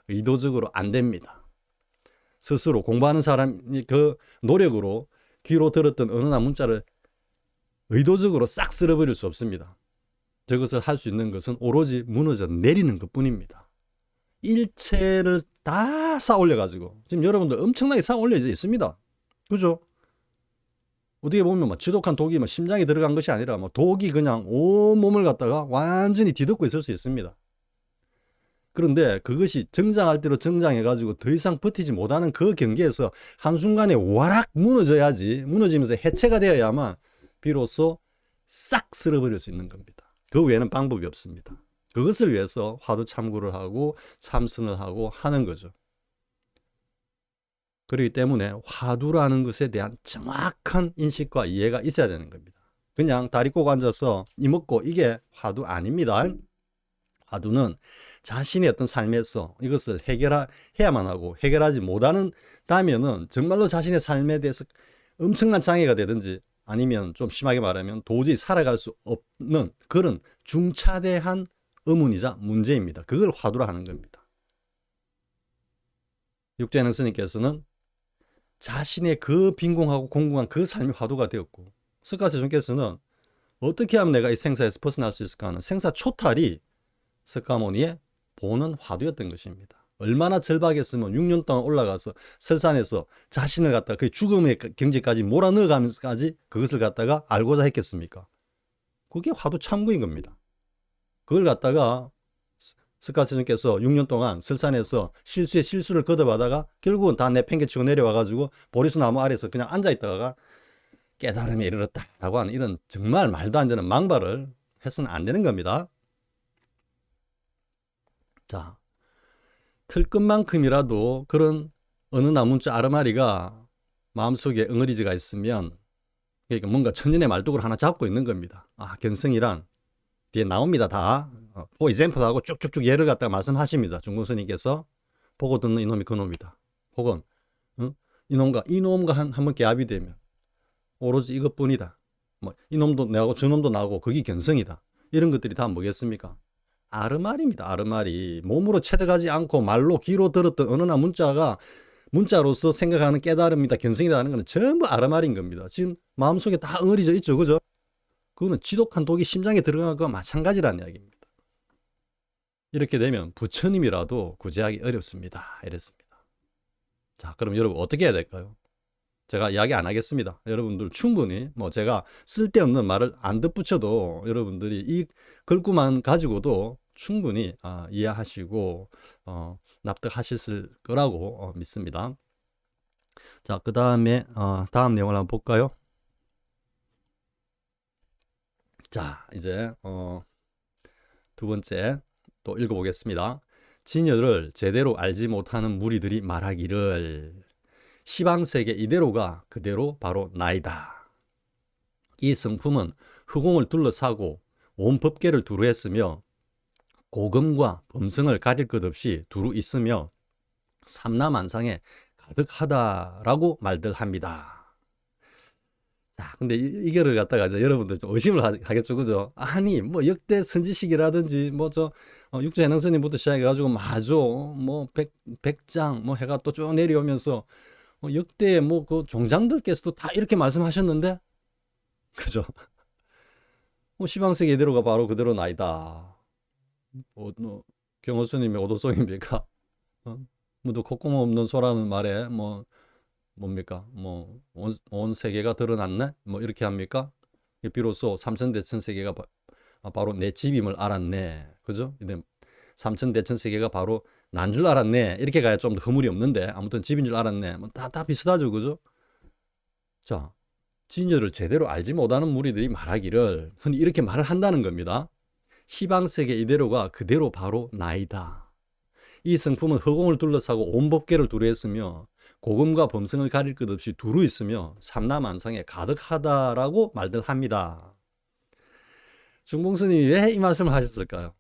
의도적으로 안 됩니다. 스스로 공부하는 사람이 그 노력으로 귀로 들었던 언어나 문자를 의도적으로 싹 쓸어버릴 수 없습니다. 저것을 할 수 있는 것은 오로지 무너져 내리는 것뿐입니다. 일체를 다 쌓아올려가지고 지금 여러분들 엄청나게 쌓아올려져 있습니다. 그죠? 어떻게 보면 뭐 지독한 독이 뭐 심장에 들어간 것이 아니라 뭐 독이 그냥 온 몸을 갖다가 완전히 뒤덮고 있을 수 있습니다. 그런데 그것이 정장할 대로 정장해가지고 더 이상 버티지 못하는 그 경계에서 한순간에 와락 무너져야지, 무너지면서 해체가 되어야만 비로소 싹 쓸어버릴 수 있는 겁니다. 그 외에는 방법이 없습니다. 그것을 위해서 화두 참고를 하고 참선을 하고 하는 거죠. 그렇기 때문에 화두라는 것에 대한 정확한 인식과 이해가 있어야 되는 겁니다. 그냥 다리 꼬고 앉아서 이먹고 이게 화두 아닙니다. 화두는 자신의 어떤 삶에서 이것을 해결해야만 하고 해결하지 못한다면은 정말로 자신의 삶에 대해서 엄청난 장애가 되든지 아니면 좀 심하게 말하면 도저히 살아갈 수 없는 그런 중차대한 의문이자 문제입니다. 그걸 화두라 하는 겁니다. 육재능 스님께서는 자신의 그 빈공하고 공공한 그 삶이 화두가 되었고, 석가세존께서는 어떻게 하면 내가 이 생사에서 벗어날 수 있을까 하는 생사 초탈이 석가모니의 보는 화두였던 것입니다. 얼마나 절박했으면 6년 동안 올라가서 설산에서 자신을 갖다가 그 죽음의 경지까지 몰아넣어가면서까지 그것을 갖다가 알고자 했겠습니까? 그게 화두참구인 겁니다. 그걸 갖다가 스카스님께서 6년 동안 설산에서 실수에 실수를 거듭하다가 결국은 다 내팽개치고 내려와가지고 보리수 나무 아래서 그냥 앉아있다가 깨달음에 이르렀다라고 하는 이런 정말 말도 안 되는 망발을 해서는 안 되는 겁니다. 자, 틀끝만큼이라도 그런 어느 나무자 아르마리가 마음속에 응어리지가 있으면 그러니까 뭔가 천년의 말뚝을 하나 잡고 있는 겁니다. 아, 견성이란 뒤에 나옵니다. 다 그 이젠플하고 쭉쭉쭉 예를 갖다가 말씀하십니다. 중공스님께서 보고 듣는 이놈이 그놈이다. 혹은 이놈과 한번 개합이 되면 오로지 이것뿐이다. 뭐 이놈도 내하고 저놈도 나오고 그게 견성이다. 이런 것들이 다 뭐겠습니까? 아르말입니다. 아르말이 몸으로 체득하지 않고 말로 귀로 들었던 언어나 문자로서 생각하는 깨달음이다, 견성이다는 것은 전부 아르말인 겁니다. 지금 마음속에 다 응어리져 있죠, 그죠? 그거는 지독한 독이 심장에 들어간 거와 마찬가지라는 이야기입니다. 이렇게 되면 부처님이라도 구제하기 어렵습니다. 이랬습니다. 자, 그럼 여러분 어떻게 해야 될까요? 제가 이야기 안 하겠습니다. 여러분들 충분히 뭐 제가 쓸데없는 말을 안 덧붙여도 여러분들이 이 글구만 가지고도 충분히 이해하시고 납득하셨을 거라고 믿습니다. 자, 그 다음에 다음 내용을 한번 볼까요? 자, 이제 두 번째 또 읽어보겠습니다. 진여를 제대로 알지 못하는 무리들이 말하기를 시방세계 이대로가 그대로 바로 나이다. 이 성품은 허공을 둘러싸고 온 법계를 두루 했으며 고금과 범성을 가릴 것 없이 두루 있으며 삼라만상에 가득하다라고 말들 합니다. 자, 근데 이거를 갖다가 이제 여러분들 좀 의심을 하겠죠, 그죠? 아니, 뭐 역대 선지식이라든지 뭐 육조해능스님부터 시작해가지고 마조, 뭐 백장, 뭐 해가 또 쭉 내려오면서 역대 뭐 그 종장들께서도 다 이렇게 말씀하셨는데, 그죠? 시방세계 이대로가 바로 그대로 나이다. 경호스님의 오도송입니까? 모두 콧구멍 없는 소라는 말에 뭡니까? 온 세계가 드러났네? 뭐 이렇게 합니까? 비로소 삼천대천 세계가 바로 내 집임을 알았네. 그죠? 근데 삼천대천 세계가 바로 난 줄 알았네. 이렇게 가야 좀 더 허물이 없는데 아무튼 집인 줄 알았네. 뭐 다 비슷하죠. 그죠? 자, 진여를 제대로 알지 못하는 무리들이 말하기를 흔히 이렇게 말을 한다는 겁니다. 시방세계 이대로가 그대로 바로 나이다. 이 성품은 허공을 둘러싸고 온 법계를 두루 했으며 고금과 범성을 가릴 것 없이 두루 있으며 삼라만상에 가득하다라고 말들 합니다. 중봉스님이 왜 이 말씀을 하셨을까요?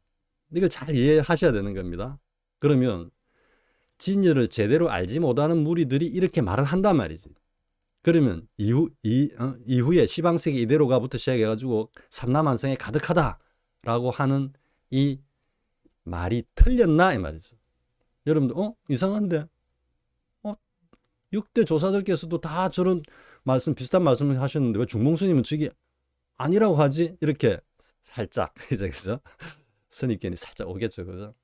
이걸 잘 이해하셔야 되는 겁니다. 그러면 진여를 제대로 알지 못하는 무리들이 이렇게 말을 한단 말이지. 그러면 이후에 시방세계 이대로가부터 시작해가지고 삼라만상에 가득하다라고 하는 이 말이 틀렸나 이 말이죠. 여러분들 이상한데 6대 조사들께서도 다 저런 비슷한 말씀을 하셨는데 왜 중봉스님은 저게 아니라고 하지? 이렇게 살짝 이제 그죠? 선입견이 살짝 오겠죠, 그죠?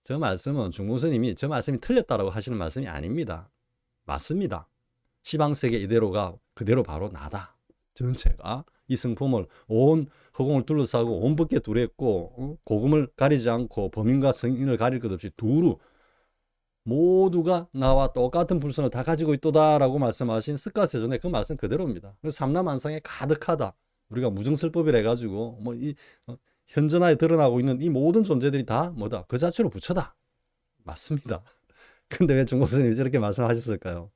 저 말씀은 중봉스님이 저 말씀이 틀렸다라고 하시는 말씀이 아닙니다. 맞습니다. 시방세계 이대로가 그대로 바로 나다. 전체가 이 성품을 온 허공을 둘러싸고 온 법계 두루 했고 고금을 가리지 않고 범인과 성인을 가릴 것 없이 두루 모두가 나와 똑같은 불성을 다 가지고 있도다라고 말씀하신 스카세존의 그 말씀 그대로입니다. 삼라만상에 가득하다. 우리가 무증설법이라 해가지고 현존하에 드러나고 있는 이 모든 존재들이 다 뭐다? 그 자체로 부처다. 맞습니다. 근데 왜 중국스님이 저렇게 말씀하셨을까요?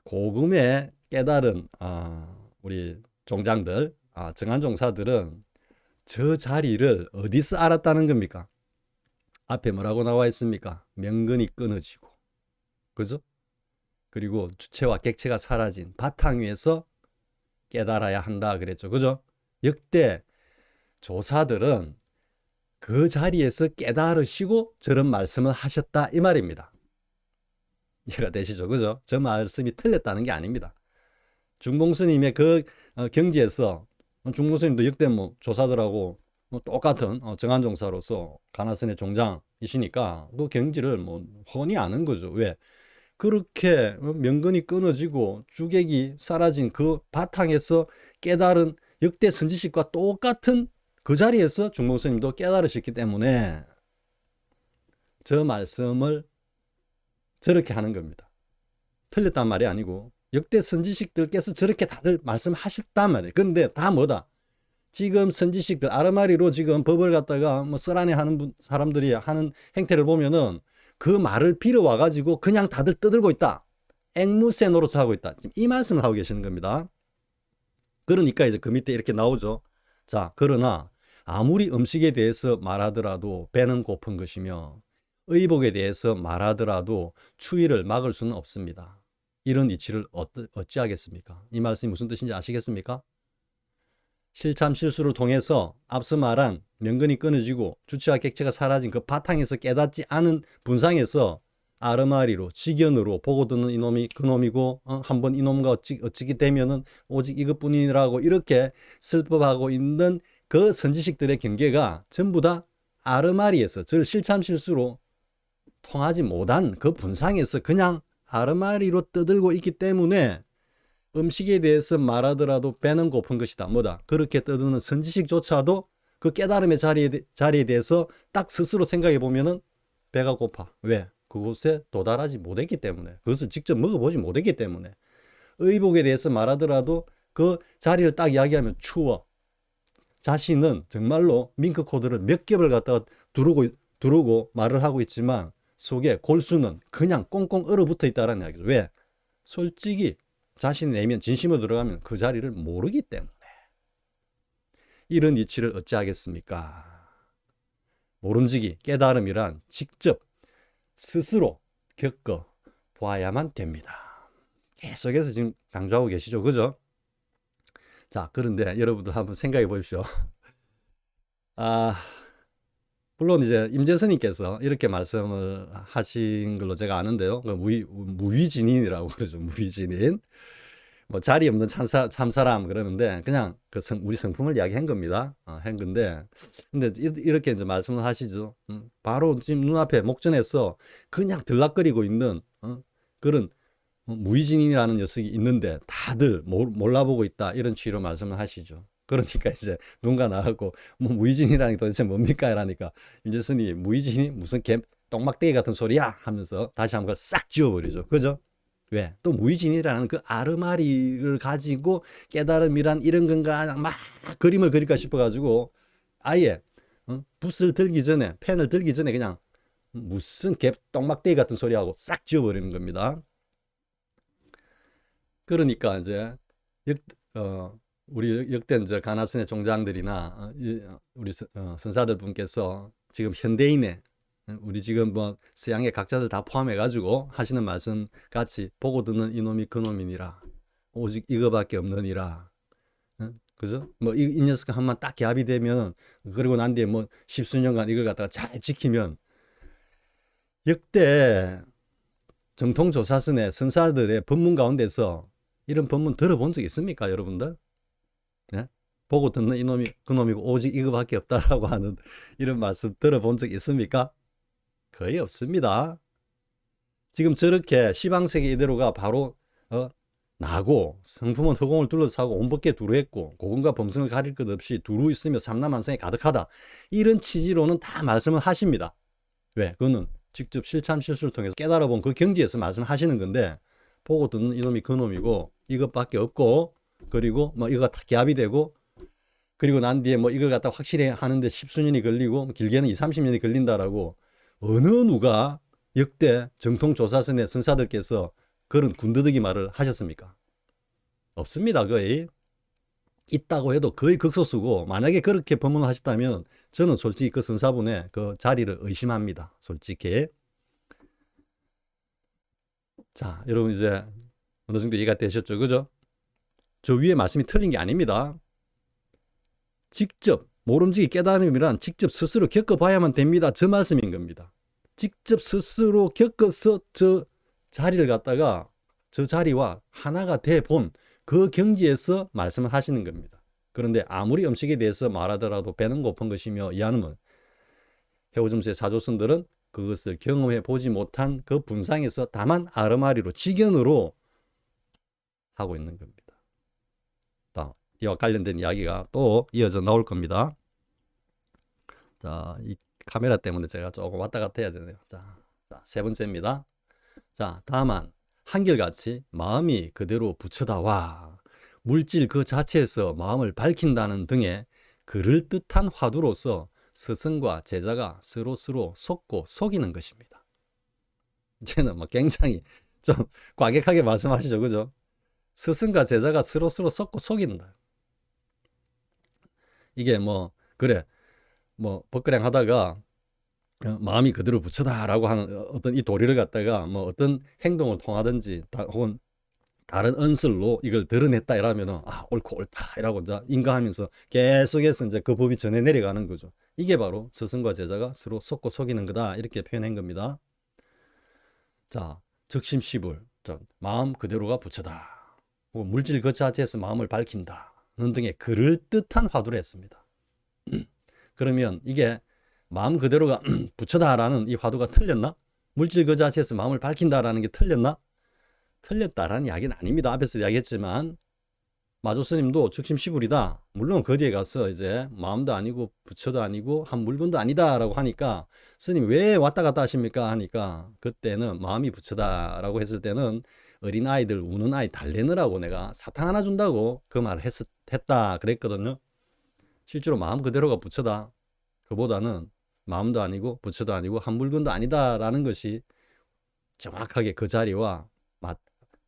고금의 깨달은 우리 종장들, 정한종사들은 저 자리를 어디서 알았다는 겁니까? 앞에 뭐라고 나와 있습니까? 명근이 끊어지고, 그죠? 그리고 주체와 객체가 사라진 바탕 위에서 깨달아야 한다 그랬죠, 그죠? 역대 조사들은 그 자리에서 깨달으시고 저런 말씀을 하셨다 이 말입니다. 이해가 되시죠, 그죠? 저 말씀이 틀렸다는 게 아닙니다. 중봉스님의 그 경지에서 중봉스님도 역대 조사들하고 똑같은 정한종사로서 가나선의 종장 이시니까 그 경지를 뭐 훤히 아는 거죠. 왜? 그렇게 명근이 끊어지고 주객이 사라진 그 바탕에서 깨달은 역대 선지식과 똑같은 그 자리에서 중봉스님도 깨달으셨기 때문에 저 말씀을 저렇게 하는 겁니다. 틀렸단 말이 아니고 역대 선지식들께서 저렇게 다들 말씀하셨단 말이에요. 근데 다 뭐다? 지금 선지식들 아르마리로 지금 법을 갖다가 뭐 쓰라네 하는 사람들이 하는 행태를 보면은 그 말을 빌어와 가지고 그냥 다들 떠들고 있다. 앵무새 노릇을 하고 있다. 지금 이 말씀을 하고 계시는 겁니다. 그러니까 이제 그 밑에 이렇게 나오죠. 자, 그러나 아무리 음식에 대해서 말하더라도 배는 고픈 것이며 의복에 대해서 말하더라도 추위를 막을 수는 없습니다. 이런 이치를 어찌하겠습니까? 이 말씀이 무슨 뜻인지 아시겠습니까? 실참 실수를 통해서 앞서 말한 명근이 끊어지고 주체와 객체가 사라진 그 바탕에서 깨닫지 않은 분상에서 아르마리로 직연으로 보고 듣는 이놈이 그놈이고 한번 이놈과 어찌게 되면은 오직 이것뿐이라고 이렇게 슬퍼하고 있는 그 선지식들의 경계가 전부 다 아르마리에서 즉 실참 실수로 통하지 못한 그 분상에서 그냥 아르마리로 떠들고 있기 때문에 음식에 대해서 말하더라도 배는 고픈 것이다. 뭐다? 그렇게 떠드는 선지식조차도 그 깨달음의 자리에 대해서 딱 스스로 생각해 보면은 배가 고파. 왜? 그곳에 도달하지 못했기 때문에. 그것을 직접 먹어보지 못했기 때문에. 의복에 대해서 말하더라도 그 자리를 딱 이야기하면 추워. 자신은 정말로 밍크 코드를 몇 겹을 갖다가 두르고 말을 하고 있지만 속에 골수는 그냥 꽁꽁 얼어붙어 있다는 이야기죠. 왜? 솔직히 자신의 내면 진심으로 들어가면 그 자리를 모르기 때문에. 이런 이치를 어찌하겠습니까? 모름지기 깨달음이란 직접 스스로 겪어 보아야만 됩니다. 계속해서 지금 강조하고 계시죠. 그죠? 자, 그런데 여러분들 한번 생각해 보십시오. 물론 이제 임재선님께서 이렇게 말씀을 하신 걸로 제가 아는데요. 무위진인이라고 그러죠. 무위진인. 뭐 자리 없는 참사람 그러는데 그냥 우리 성품을 이야기한 겁니다. 한 건데 근데 이렇게 이제 말씀을 하시죠. 바로 지금 눈앞에 목전에서 그냥 들락거리고 있는 그런 무위진인이라는 녀석이 있는데 다들 몰라보고 있다 이런 취지로 말씀을 하시죠. 그러니까 이제 누군가 나가고 뭐 무위진이라는 게 도대체 뭡니까? 이라니까 임재선이 무위진이 무슨 똥막대기 같은 소리야 하면서 다시 한번 싹 지워버리죠. 그죠? 왜? 또 무위진이라는 그 아르마리를 가지고 깨달음이란 이런 건가 막 그림을 그릴까 싶어가지고 아예 붓을 들기 전에 펜을 들기 전에 그냥 무슨 똥막대기 같은 소리하고 싹 지워버리는 겁니다. 그러니까 이제 우리 역대 이제 가나선의 종장들이나 우리 선사들 분께서 지금 현대인의 우리 지금 뭐 서양의 각자들 다 포함해 가지고 하시는 말씀 같이 보고 듣는 이놈이 그놈이니라 오직 이거밖에 없느니라. 그죠? 뭐 이 녀석 한번 딱 개합이 되면 그리고 난 뒤에 뭐 십수년간 이걸 갖다가 잘 지키면 역대 정통조사선의 선사들의 법문 가운데서 이런 법문 들어본 적 있습니까, 여러분들? 네? 보고 듣는 이놈이 그놈이고 오직 이거밖에 없다라고 하는 이런 말씀 들어본 적 있습니까? 거의 없습니다. 지금 저렇게 시방세계 이대로가 바로 나고 성품은 허공을 둘러싸고 온법계 두루했고 고금과 범승을 가릴 것 없이 두루 있으며 삼남한성에 가득하다. 이런 취지로는 다 말씀을 하십니다. 왜? 그거는 직접 실참 실수를 통해서 깨달아본 그 경지에서 말씀하시는 건데 보고 듣는 이놈이 그놈이고 이것밖에 없고 그리고 뭐 이거가 다 개합이 되고 그리고 난 뒤에 뭐 이걸 갖다 확실히 하는데 십수년이 걸리고 길게는 20-30년이 걸린다라고 어느 누가 역대 정통조사선의 선사들께서 그런 군더더기 말을 하셨습니까? 없습니다. 거의. 있다고 해도 거의 극소수고 만약에 그렇게 법문을 하셨다면 저는 솔직히 그 선사분의 그 자리를 의심합니다. 솔직히. 자, 여러분 이제 어느 정도 이해가 되셨죠? 그죠? 저 위에 말씀이 틀린 게 아닙니다. 직접 모름지기 깨달음이란 직접 스스로 겪어봐야만 됩니다. 저 말씀인 겁니다. 직접 스스로 겪어서 저 자리를 갖다가 저 자리와 하나가 돼본 그 경지에서 말씀을 하시는 겁니다. 그런데 아무리 음식에 대해서 말하더라도 배는 고픈 것이며 이하는 해오점수의 사조선들은 그것을 경험해 보지 못한 그 분상에서 다만 아르마리로 직연으로 하고 있는 겁니다. 이와 관련된 이야기가 또 이어져 나올 겁니다. 자, 이 카메라 때문에 제가 조금 왔다 갔다 해야 되네요. 자, 세 번째입니다. 자, 다만 한결같이 마음이 그대로 부처다와 물질 그 자체에서 마음을 밝힌다는 등의 그럴듯한 화두로서 스승과 제자가 서로 속고 속이는 것입니다. 이제는 뭐 굉장히 좀 과격하게 말씀하시죠, 그죠? 스승과 제자가 서로 속고 속인다. 이게 뭐 그래 뭐 벗그량 하다가 마음이 그대로 부처다라고 하는 어떤 이 도리를 갖다가 뭐 어떤 행동을 통하든지 혹은 다른 언설로 이걸 드러냈다 이러면은 옳고 옳다 이라고 이제 인가하면서 계속해서 이제 그 법이 전해 내려가는 거죠. 이게 바로 스승과 제자가 서로 속고 속이는 거다 이렇게 표현한 겁니다. 자, 적심시불, 마음 그대로가 부처다. 물질 그 자체에서 마음을 밝힌다. 는 등의 그럴듯한 화두를 했습니다. 그러면 이게 마음 그대로가 부처다라는 이 화두가 틀렸나? 물질 그 자체에서 마음을 밝힌다라는 게 틀렸나? 틀렸다라는 이야기는 아닙니다. 앞에서 이야기했지만 마조 스님도 적심시불이다. 물론 그 뒤에 가서 이제 마음도 아니고 부처도 아니고 한 물건도 아니다라고 하니까 스님 왜 왔다 갔다 하십니까? 하니까 그때는 마음이 부처다라고 했을 때는 어린아이들 우는 아이 달래느라고 내가 사탕 하나 준다고 그 말을 했다 그랬거든요. 실제로 마음 그대로가 부처다. 그보다는 마음도 아니고 부처도 아니고 한 물건도 아니다라는 것이 정확하게 그 자리와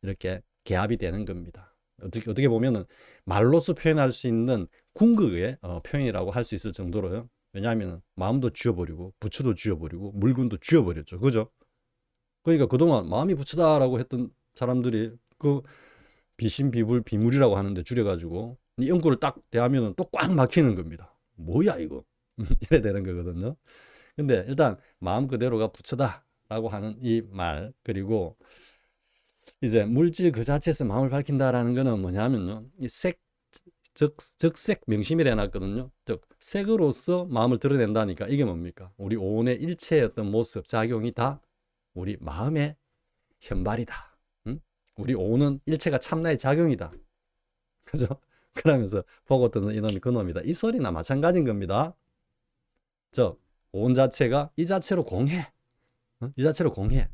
이렇게 개합이 되는 겁니다. 어떻게 보면은 말로서 표현할 수 있는 궁극의 표현이라고 할 수 있을 정도로요. 왜냐하면 마음도 쥐어버리고 부처도 쥐어버리고 물건도 쥐어버렸죠. 그죠? 그러니까 그동안 마음이 부처다라고 했던 사람들이 그 비신비불 비물이라고 하는데 줄여가지고 이 연구를 딱 대하면은 또 꽉 막히는 겁니다. 뭐야 이거? 이래 되는 거거든요. 근데 일단 마음 그대로가 부처다라고 하는 이 말, 그리고 이제 물질 그 자체에서 마음을 밝힌다라는 거는 뭐냐면요. 이 적색 명심이라 해놨거든요. 즉 색으로서 마음을 드러낸다니까 이게 뭡니까? 우리 오온의 일체의 어떤 모습, 작용이 다 우리 마음의 현발이다. 응? 우리 오온은 일체가 참나의 작용이다. 그죠? 그러면서 보고 듣는 이놈이 그놈이다. 이 소리나 마찬가지인 겁니다. 즉 오온 자체가 이 자체로 공해. 응? 이 자체로 공해.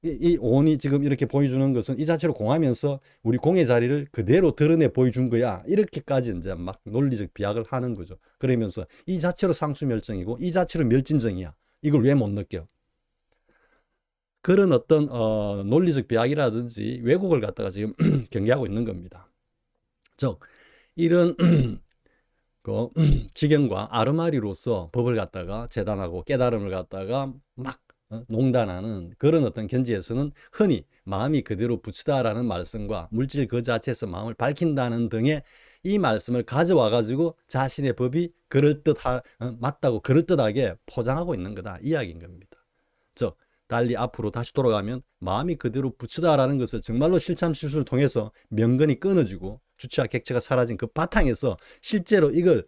이 오온이 지금 이렇게 보여주는 것은 이 자체로 공하면서 우리 공의 자리를 그대로 드러내 보여준 거야. 이렇게까지 이제 막 논리적 비약을 하는 거죠. 그러면서 이 자체로 상수멸정이고 이 자체로 멸진정이야. 이걸 왜 못 느껴? 그런 어떤 논리적 비약이라든지 왜곡을 갖다가 지금 경계하고 있는 겁니다. 즉 이런 그 지경과 아르마리로서 법을 갖다가 재단하고 깨달음을 갖다가 막 농단하는 그런 어떤 견지에서는 흔히 마음이 그대로 부처다라는 말씀과 물질 그 자체에서 마음을 밝힌다는 등의 이 말씀을 가져와 가지고 자신의 법이 맞다고 그럴듯하게 포장하고 있는 거다 이야기인 겁니다. 즉 달리 앞으로 다시 돌아가면 마음이 그대로 부처다라는 것을 정말로 실참실수를 통해서 명근이 끊어지고 주체와 객체가 사라진 그 바탕에서 실제로 이걸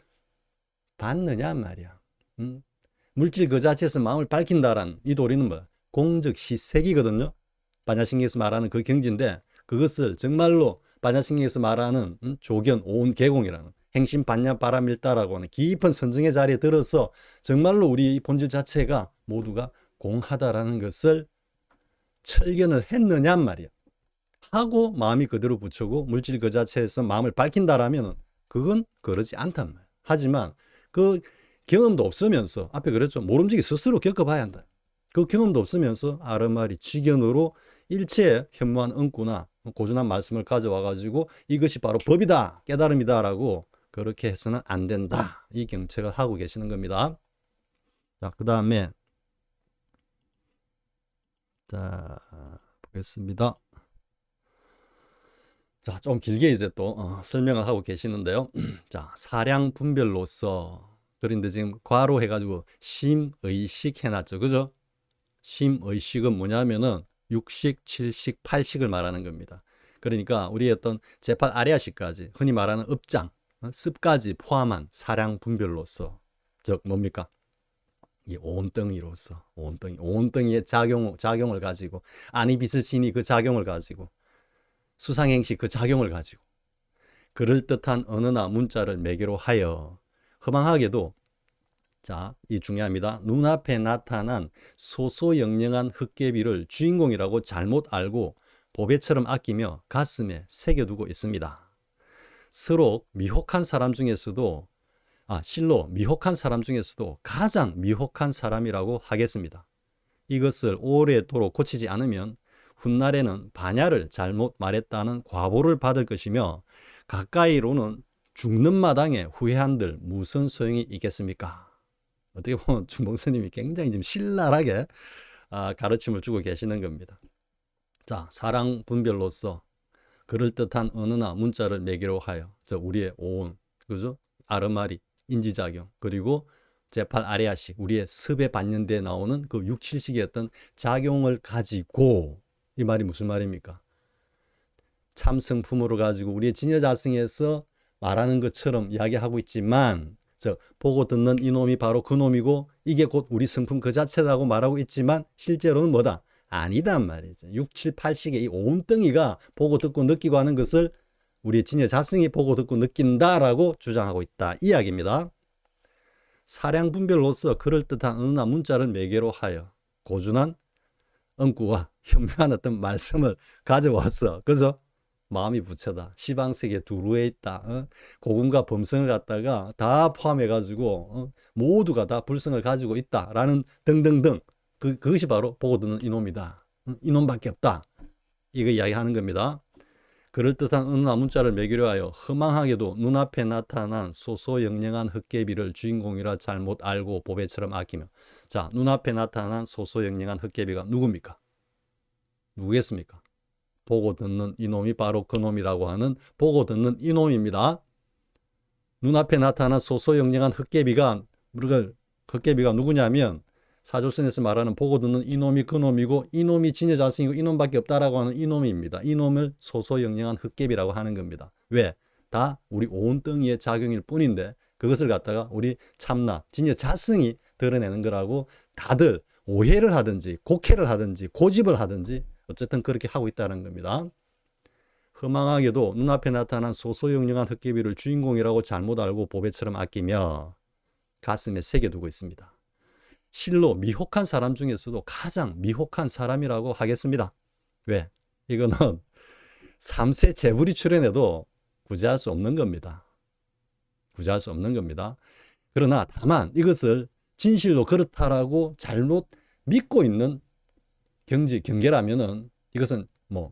받느냐 말이야. 물질 그 자체에서 마음을 밝힌다란 이 도리는 뭐 공즉시색이거든요. 반야신경에서 말하는 그 경지인데 그것을 정말로 반야신경에서 말하는 조견 오온개공이라는 행심 반야 바람일다라고 하는 깊은 선정의 자리에 들어서 정말로 우리 본질 자체가 모두가 공하다라는 것을 철견을 했느냐 말이야. 하고 마음이 그대로 부처고 물질 그 자체에서 마음을 밝힌다라면 그건 그러지 않단 말이야. 하지만 그 경험도 없으면서 앞에 그랬죠. 모름지기 스스로 겪어봐야 한다. 그 경험도 없으면서 아르마리 직연으로 일체의 현무한 은구나 고준한 말씀을 가져와 가지고 이것이 바로 법이다 깨달음이다 라고 그렇게 해서는 안 된다. 이 경책을 하고 계시는 겁니다. 자, 그 다음에 자 보겠습니다. 자, 좀 길게 이제 또 설명을 하고 계시는데요. 자, 사량 분별로서 그런데 지금 과로 해가지고 심의식 해놨죠. 그죠? 심의식은 뭐냐면은 6식, 7식, 8식을 말하는 겁니다. 그러니까 우리 어떤 제8 아리아식까지 흔히 말하는 업장, 습까지 포함한 사량 분별로서 즉 뭡니까? 이 온덩이로서 온덩이의 작용을 가지고 아니비스 신이 그 작용을 가지고 수상행시 그 작용을 가지고 그럴듯한 언어나 문자를 매개로 하여 허망하게도 자, 이 중요합니다. 눈앞에 나타난 소소영령한 흑개비를 주인공이라고 잘못 알고 보배처럼 아끼며 가슴에 새겨두고 있습니다. 실로 미혹한 사람 중에서도 가장 미혹한 사람이라고 하겠습니다. 이것을 오래도록 고치지 않으면 훗날에는 반야를 잘못 말했다는 과보를 받을 것이며 가까이로는 죽는 마당에 후회한들 무슨 소용이 있겠습니까? 어떻게 보면 준봉스님이 굉장히 좀 신랄하게 가르침을 주고 계시는 겁니다. 자, 사랑 분별로서 그럴듯한 언어나 문자를 매개로 하여 우리의 오온, 그죠? 아르마리, 인지작용, 그리고 제8 아레아식, 우리의 습에 반년대에 나오는 그 6, 7식의 어떤 작용을 가지고, 이 말이 무슨 말입니까? 참성품으로 가지고 우리의 진여자성에서 말하는 것처럼 이야기하고 있지만, 보고 듣는 이놈이 바로 그놈이고 이게 곧 우리 성품 그 자체라고 말하고 있지만 실제로는 뭐다? 아니단 말이죠. 6, 7, 8식의 이 온덩이가 보고 듣고 느끼고 하는 것을 우리의 진여자성이 보고 듣고 느낀다라고 주장하고 있다. 이 이야기입니다. 사량분별로서 그럴듯한 언어나 문자를 매개로 하여 고준한 언구와 현묘한 어떤 말씀을 가져와서, 그죠? 마음이 부처다. 시방세계 두루에 있다. 고금과 범성을 갖다가 다 포함해가지고 모두가 다 불성을 가지고 있다라는 등등등. 그것이 바로 보고 듣는 이놈이다. 이놈밖에 없다. 이거 이야기하는 겁니다. 그럴듯한 언어나 문자를 매개로 하여 허망하게도 눈앞에 나타난 소소영령한 흑개비를 주인공이라 잘못 알고 보배처럼 아끼며. 자, 눈앞에 나타난 소소영령한 흑개비가 누굽니까? 누구겠습니까? 보고 듣는 이놈이 바로 그놈이라고 하는 보고 듣는 이놈입니다. 눈앞에 나타난 소소영령한 흑개비가 누구냐면 사조선에서 말하는 보고 듣는 이놈이 그놈이고 이놈이 진여자성이고 이놈밖에 없다라고 하는 이놈입니다. 이놈을 소소영령한 흑개비라고 하는 겁니다. 왜? 다 우리 온덩이의 작용일 뿐인데 그것을 갖다가 우리 참나 진여자성이 드러내는 거라고 다들 오해를 하든지 곡해를 하든지 고집을 하든지 어쨌든 그렇게 하고 있다는 겁니다. 허망하게도 눈앞에 나타난 소소영령한 흑개비를 주인공이라고 잘못 알고 보배처럼 아끼며 가슴에 새겨두고 있습니다. 실로 미혹한 사람 중에서도 가장 미혹한 사람이라고 하겠습니다. 왜? 이거는 3세 재불이 출현해도 구제할 수 없는 겁니다. 구제할 수 없는 겁니다. 그러나 다만 이것을 진실로 그렇다라고 잘못 믿고 있는 경계라면은 이것은 뭐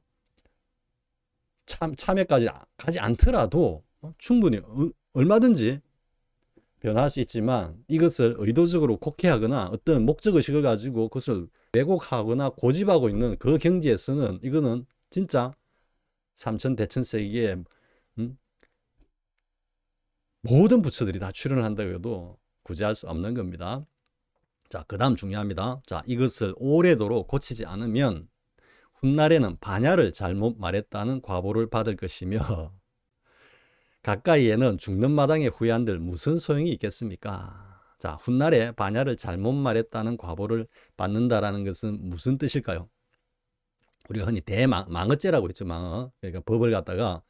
참회까지 가지 않더라도 충분히 얼마든지 변할 수 있지만 이것을 의도적으로 곡해하거나 어떤 목적의식을 가지고 그것을 왜곡하거나 고집하고 있는 그 경지에서는 이거는 진짜 삼천대천세계에 모든 부처들이 다 출연을 한다고 해도 구제할 수 없는 겁니다. 자, 그 다음 중요합니다. 자, 이것을 오래도록 고치지 않으면 훗날에는 반야를 잘못 말했다는 과보를 받을 것이며 가까이에는 죽는 마당에 후회한들 무슨 소용이 있겠습니까? 자, 훗날에 반야를 잘못 말했다는 과보를 받는다라는 것은 무슨 뜻일까요? 우리가 흔히 대망어죄라고 그랬죠. 망어. 그러니까 법을 갖다가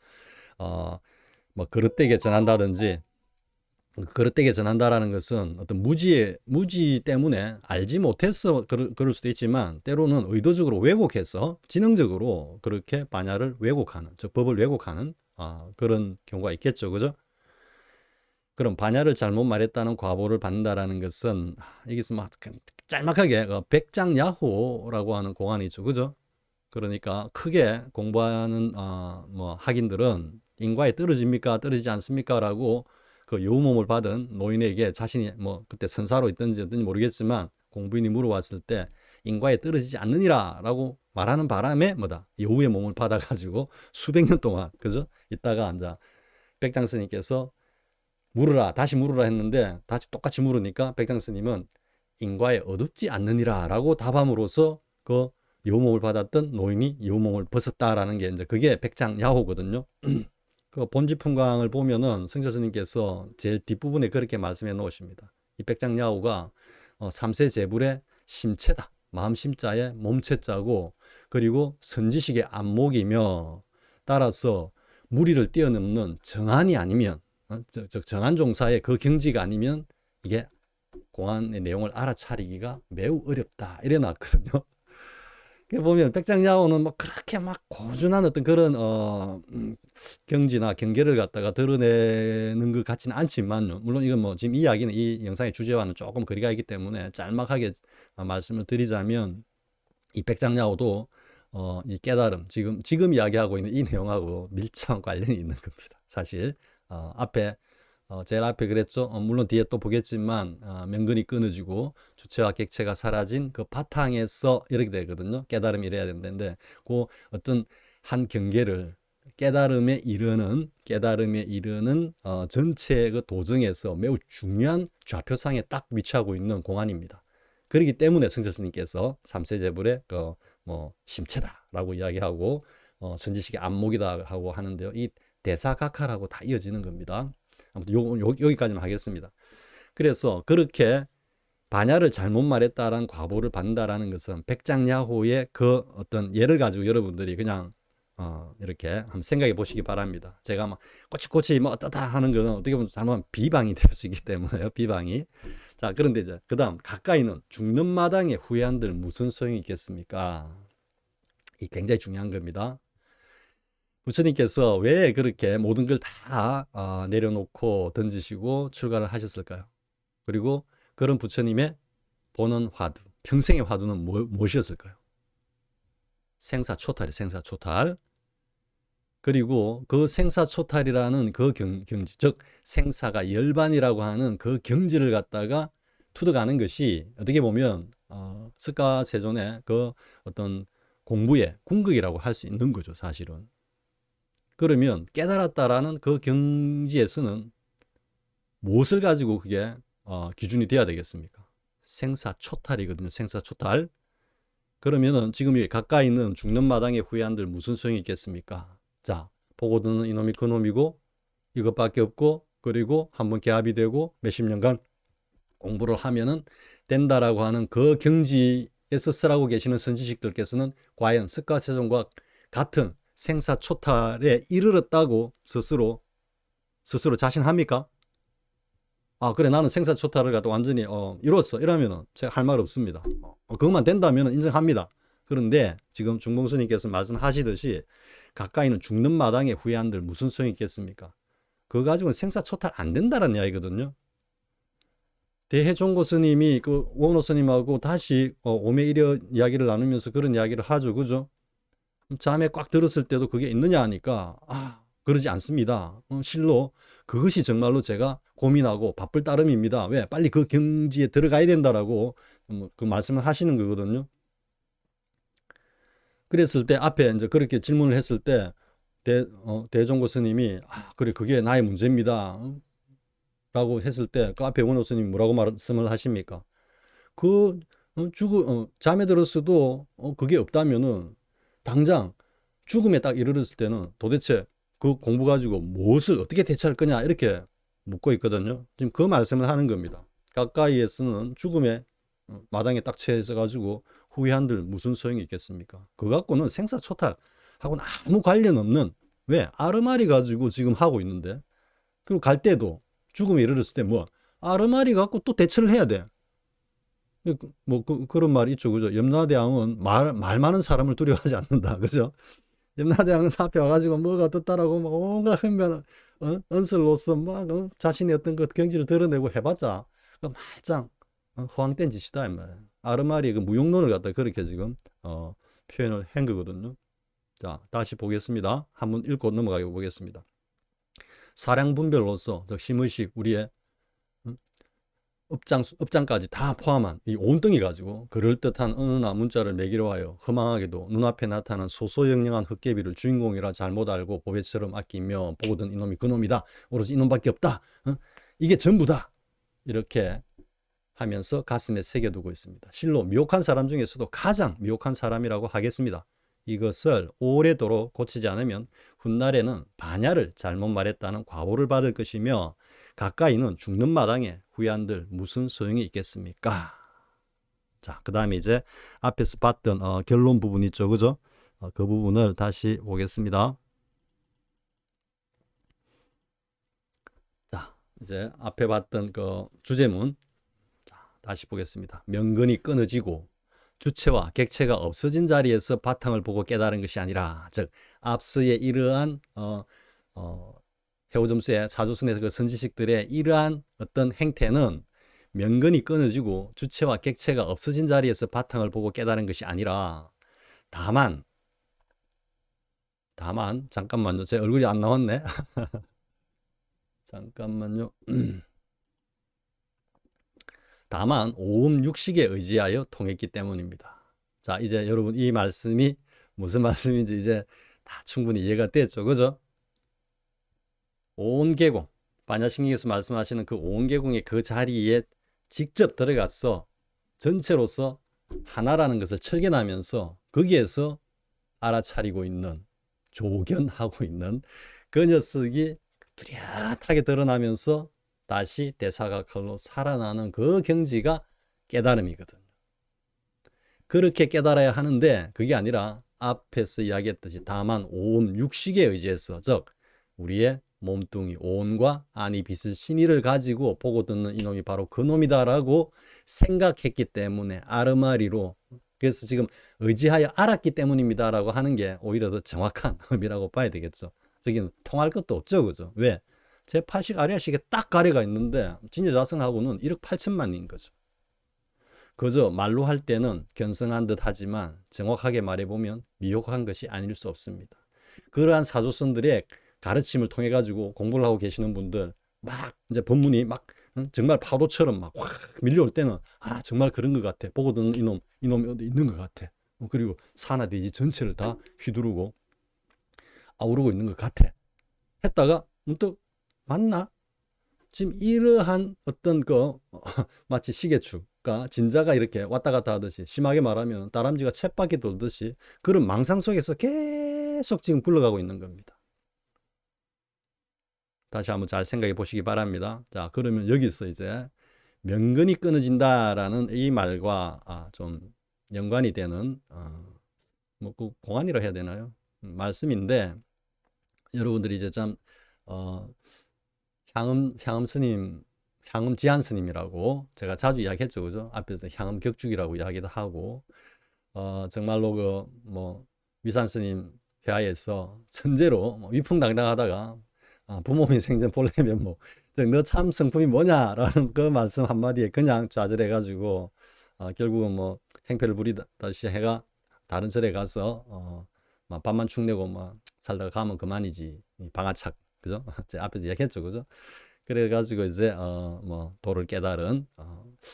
뭐 그릇되게 전한다든지 그릇되게 전한다라는 것은 어떤 무지 때문에 알지 못해서 그럴 수도 있지만 때로는 의도적으로 왜곡해서 지능적으로 그렇게 반야를 왜곡하는, 즉 법을 왜곡하는 그런 경우가 있겠죠. 그죠? 그럼 반야를 잘못 말했다는 과보를 받는다라는 것은 이게 막 짤막하게 백장야호라고 하는 공안이 있죠. 그죠? 그러니까 크게 공부하는 뭐 학인들은 인과에 떨어집니까? 떨어지지 않습니까? 라고 그 여우몸을 받은 노인에게 자신이 뭐 그때 선사로 있든지 어떤지 모르겠지만 공부인이 물어봤을 때 인과에 떨어지지 않느니라 라고 말하는 바람에 뭐다? 여우의 몸을 받아가지고 수백 년 동안 그죠? 있다가 이제 백장스님께서 다시 물으라 했는데 다시 똑같이 물으니까 백장스님은 인과에 어둡지 않느니라 라고 답함으로써 그 여우몸을 받았던 노인이 여우몸을 벗었다라는 게 이제 그게 백장야호거든요. 그 본지품강을 보면은 성자 스님께서 제일 뒷부분에 그렇게 말씀해 놓으십니다. 이 백장야호가 삼세 제불의 심체다. 마음심자의 몸체자고, 그리고 선지식의 안목이며, 따라서 무리를 뛰어넘는 정한이 아니면, 정한 종사의 그 경지가 아니면 이게 공안의 내용을 알아차리기가 매우 어렵다. 이래 놨거든요. 보면 백장야오는 뭐 그렇게 막 고준한 어떤 그런 경지나 경계를 갖다가 드러내는 것 같지는 않지만, 물론 이건 뭐 지금 이야기는 이 영상의 주제와는 조금 거리가 있기 때문에 짤막하게 말씀을 드리자면, 이 백장야오도 이 깨달음, 지금 이야기하고 있는 이 내용하고 밀접한 관련이 있는 겁니다. 사실 앞에 제일 앞에 그랬죠. 물론 뒤에 또 보겠지만 명근이 끊어지고 주체와 객체가 사라진 그 바탕에서 이렇게 되거든요. 깨달음이 이래야 된다는데, 그 어떤 한 경계를 깨달음에 이르는 전체의 그 도정에서 매우 중요한 좌표상에 딱 위치하고 있는 공안입니다. 그렇기 때문에 성철 스님께서 삼세제불의 뭐 심체다라고 이야기하고 선지식의 안목이다 하고 하는데요. 이 대사각하라고 다 이어지는 겁니다. 아무튼 여기까지만 하겠습니다. 그래서 그렇게 반야를 잘못 말했다라는 과보를 받는다라는 것은 백장야호의 그 어떤 예를 가지고 여러분들이 그냥 이렇게 한번 생각해 보시기 바랍니다. 제가 막 꼬치꼬치 뭐 어떠다 하는 거는 어떻게 보면 잘못하면 비방이 될 수 있기 때문에요. 비방이. 자, 그런데 이제 그 다음 가까이는 죽는 마당에 후회한들 무슨 소용이 있겠습니까? 이 굉장히 중요한 겁니다. 부처님께서 왜 그렇게 모든 걸 다 내려놓고 던지시고 출가를 하셨을까요? 그리고 그런 부처님의 보는 화두, 평생의 화두는 무엇이었을까요? 생사초탈이 생사초탈. 그리고 그 생사초탈이라는 그 경지, 즉 생사가 열반이라고 하는 그 경지를 갖다가 투득하는 것이 어떻게 보면 스가세존의 그 어떤 공부의 궁극이라고 할 수 있는 거죠, 사실은. 그러면 깨달았다라는 그 경지에서는 무엇을 가지고 그게 기준이 돼야 되겠습니까? 생사초탈이거든요. 생사초탈. 그러면은 지금 이 가까이 있는 죽는 마당에 후회한들 무슨 소용이 있겠습니까? 자, 보고 듣는 이놈이 그놈이고 이것밖에 없고, 그리고 한번 개합이 되고 몇십 년간 공부를 하면은 된다라고 하는 그 경지에서 쓰라고 계시는 선지식들께서는 과연 스가세존과 같은 생사초탈에 이르렀다고 스스로 자신합니까? 그래, 나는 생사초탈을 갖다 완전히 이뤘어, 이러면은 제가 할 말 없습니다. 그것만 된다면 인정합니다. 그런데 지금 중봉스님께서 말씀하시듯이 가까이는 죽는 마당에 후회한들 무슨 소용이 있겠습니까? 그거 가지고는 생사초탈 안 된다는 이야기거든요. 대해종고 스님이 그 원호 스님하고 다시 오매이려 이야기를 나누면서 그런 이야기를 하죠. 그죠? 잠에 꽉 들었을 때도 그게 있느냐 하니까 그러지 않습니다. 실로 그것이 정말로 제가 고민하고 바쁠 따름입니다. 왜? 빨리 그 경지에 들어가야 된다라고 그 말씀을 하시는 거거든요. 그랬을 때 앞에 이제 그렇게 질문을 했을 때 대종고 스님이 그래, 그게 나의 문제입니다 라고 했을 때 그 앞에 원호 스님이 뭐라고 말씀을 하십니까? 잠에 들었어도 그게 없다면은 당장 죽음에 딱 이르렀을 때는 도대체 그 공부 가지고 무엇을 어떻게 대처할 거냐 이렇게 묻고 있거든요. 지금 그 말씀을 하는 겁니다. 가까이에서는 죽음에 마당에 딱 처해서 가지고 후회한들 무슨 소용이 있겠습니까? 그거 갖고는 생사초탈하고는 아무 관련 없는, 왜? 아르마리 가지고 지금 하고 있는데, 그리고 갈 때도 죽음에 이르렀을 때 아르마리 갖고 또 대처를 해야 돼. 그런 말이 있죠. 그죠? 염라대왕은 말 많은 사람을 두려워하지 않는다. 그죠? 염라대왕은 앞에 와가지고 뭐가 떴다라고 막 온갖 흠변, 언슬로서 막 자신의 어떤 그 경지를 드러내고 해봤자 말짱 허황된 짓이다. 아르마리의 그 무용론을 갖다 그렇게 지금 표현을 한 거거든요. 자, 다시 보겠습니다. 한번 읽고 넘어가 보겠습니다. 사량분별로서 즉 심의식, 우리의 업장까지 다 포함한 이 온덩이 가지고 그럴듯한 언어나 문자를 매기로 하여 허망하게도 눈앞에 나타난 소소영령한 헛개비를 주인공이라 잘못 알고 보배처럼 아끼며 보고든 이놈이 그놈이다, 오로지 이놈밖에 없다, 이게 전부다, 이렇게 하면서 가슴에 새겨두고 있습니다. 실로 미혹한 사람 중에서도 가장 미혹한 사람이라고 하겠습니다. 이것을 오래도록 고치지 않으면 훗날에는 반야를 잘못 말했다는 과보를 받을 것이며 가까이는 죽는 마당에 후회한들 무슨 소용이 있겠습니까? 자, 그 다음에 이제 앞에서 봤던 결론 부분 있죠, 그죠? 그 부분을 다시 보겠습니다. 자, 이제 앞에 봤던 그 주제문, 자, 다시 보겠습니다. 명근이 끊어지고 주체와 객체가 없어진 자리에서 바탕을 보고 깨달은 것이 아니라, 즉 앞서의 이러한 해오점수의 사조선에서 그 선지식들의 이러한 어떤 행태는 명근이 끊어지고 주체와 객체가 없어진 자리에서 바탕을 보고 깨달은 것이 아니라, 다만 잠깐만요, 제 얼굴이 안 나왔네. 잠깐만요. 다만 오음육식에 의지하여 통했기 때문입니다. 자, 이제 여러분 이 말씀이 무슨 말씀인지 이제 다 충분히 이해가 됐죠, 그죠? 오온계공, 반야신경에서 말씀하시는 그 오온계공의 그 자리에 직접 들어가서 전체로서 하나라는 것을 철견하면서 거기에서 알아차리고 있는, 조견하고 있는 그 녀석이 뚜렷하게 드러나면서 다시 대사각칼로 살아나는 그 경지가 깨달음이거든요. 그렇게 깨달아야 하는데 그게 아니라 앞에서 이야기했듯이 다만 오음 육식에 의지해서, 즉 우리의 몸뚱이 오온과 안이 빛을 신의를 가지고 보고 듣는 이놈이 바로 그놈이다라고 생각했기 때문에 아르마리로, 그래서 지금 의지하여 알았기 때문입니다라고 하는 게 오히려 더 정확한 의미라고 봐야 되겠죠. 저기는 통할 것도 없죠, 그죠? 왜? 제8식 아리아식에 딱 가래가 있는데 진여자성하고는 1억 8천만인 거죠. 그저 말로 할 때는 견성한 듯 하지만 정확하게 말해보면 미혹한 것이 아닐 수 없습니다. 그러한 사조선들의 가르침을 통해 가지고 공부를 하고 계시는 분들, 막 이제 법문이 막 정말 파도처럼 막 확 밀려올 때는 정말 그런 것 같아. 보고 듣는 이놈이 어디 있는 것 같아. 그리고 산하대지 전체를 다 휘두르고 아우르고 있는 것 같아. 했다가 문득 맞나? 지금 이러한 어떤 마치 시계추가 진자가 이렇게 왔다 갔다 하듯이, 심하게 말하면 다람쥐가 쳇바퀴 돌듯이 그런 망상 속에서 계속 지금 굴러가고 있는 겁니다. 다시 한번 잘 생각해 보시기 바랍니다. 자, 그러면 여기서 이제 명근이 끊어진다라는 이 말과 좀 연관이 되는 그 공안이라 해야 되나요? 말씀인데, 여러분들이 이제 참 향음 스님, 향음 지한 스님이라고 제가 자주 이야기했죠, 그죠? 앞에서 향음 격죽이라고 이야기도 하고, 정말로 위산 스님 회화에서 천재로 위풍당당하다가 부모님 생전 보려면 너 참 성품이 뭐냐라는 그 말씀 한마디에 그냥 좌절해가지고 결국은 행패를 부리다시 해가 다른 절에 가서 밥만 축내고 살다가 가면 그만이지, 방아착, 그죠? 제 앞에서 얘기했죠, 그죠? 그래가지고 이제 도를 깨달은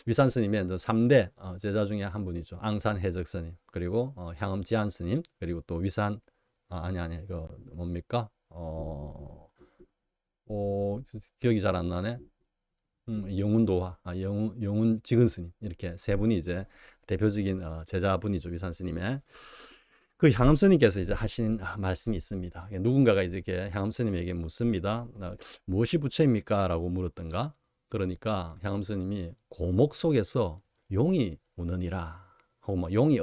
위산 스님의 3대 제자 중에 한 분이죠. 앙산 해적 스님, 그리고 향음 지한 스님, 그리고 또 위산 그 뭡니까? 기억이 잘 안 나네. 영운도화, 영운 지근 스님, 이렇게 세 분이 이제 대표적인 제자분이죠, 위산 스님의. 그 향음 스님께서 이제 하신 말씀이 있습니다. 누군가가 이제 이렇게 향음 스님에게 묻습니다. 무엇이 부처입니까? 라고 물었던가. 그러니까 향음 스님이 고목 속에서 용이 우느니라, 하고 용이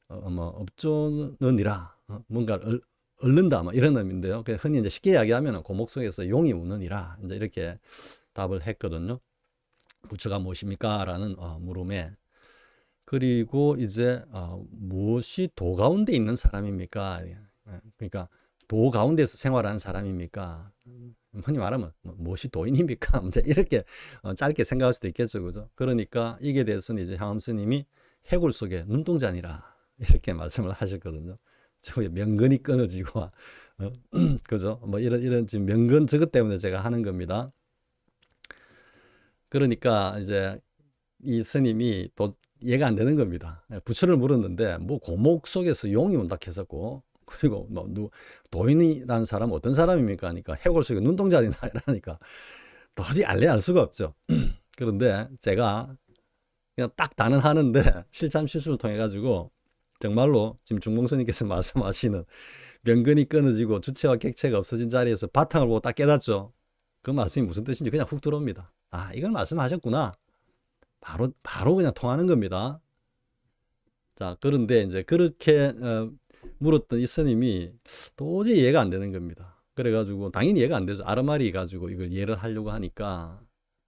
업조느니라, 뭔가를 얽는다, 이런 의미인데요. 흔히 이제 쉽게 이야기하면 고목 속에서 용이 우느니라, 이제 이렇게 답을 했거든요. 부처가 무엇입니까? 라는 물음에. 그리고 이제 무엇이 도 가운데 있는 사람입니까? 그러니까 도 가운데서 생활하는 사람입니까? 흔히 말하면 무엇이 도인입니까? 이렇게 짧게 생각할 수도 있겠죠, 그죠? 그러니까 이게 대해서는 이제 향음 스님이 해골 속에 눈동자니라, 이렇게 말씀을 하셨거든요. 저게 명근이 끊어지고 그죠? 이런 지금 명근 저것 때문에 제가 하는 겁니다. 그러니까 이제 이 스님이 또 이해가 안 되는 겁니다. 부처를 물었는데 고목 속에서 용이 온다 했었고, 그리고 도인이라는 사람은 어떤 사람입니까? 하니까 해골 속에 눈동자니라 이러니까 도저히 알 수가 없죠. 그런데 제가 그냥 딱 단언하는데 실참 실수를 통해 가지고 정말로 지금 중봉스님께서 말씀하시는 명근이 끊어지고 주체와 객체가 없어진 자리에서 바탕을 보고 딱 깨닫죠. 그 말씀이 무슨 뜻인지 그냥 훅 들어옵니다. 이걸 말씀하셨구나. 바로 그냥 통하는 겁니다. 자, 그런데 이제 그렇게 물었던 이 스님이 도저히 이해가 안 되는 겁니다. 그래가지고 당연히 이해가 안 되죠. 아르마리 가지고 이걸 이해를 하려고 하니까.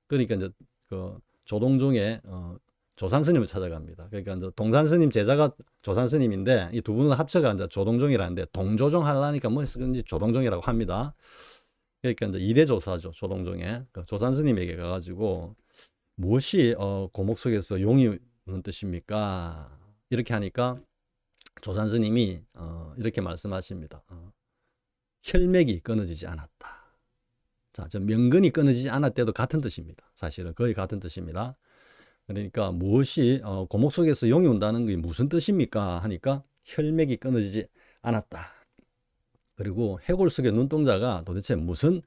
그러니까 이제 그 조동종의 조산 스님을 찾아갑니다. 그러니까 이제 동산 스님 제자가 조산 스님인데 이 두 분을 합쳐가 이제 조동종이라는데 동조종 하려니까 뭐 이제 조동종이라고 합니다. 그러니까 이제 이대 조사죠. 조동종의 그 조산 스님에게 가가지고 무엇이 고목 속에서 용이 오는 뜻입니까? 이렇게 하니까 조산 스님이 이렇게 말씀하십니다. 혈맥이 끊어지지 않았다. 자, 저 명근이 끊어지지 않았대도 같은 뜻입니다. 사실은 거의 같은 뜻입니다. 그러니까 무엇이 고목 속에서 용이 온다는 게 무슨 뜻입니까? 하니까 혈맥이 끊어지지 않았다. 그리고 해골 속의 눈동자가 도대체 무슨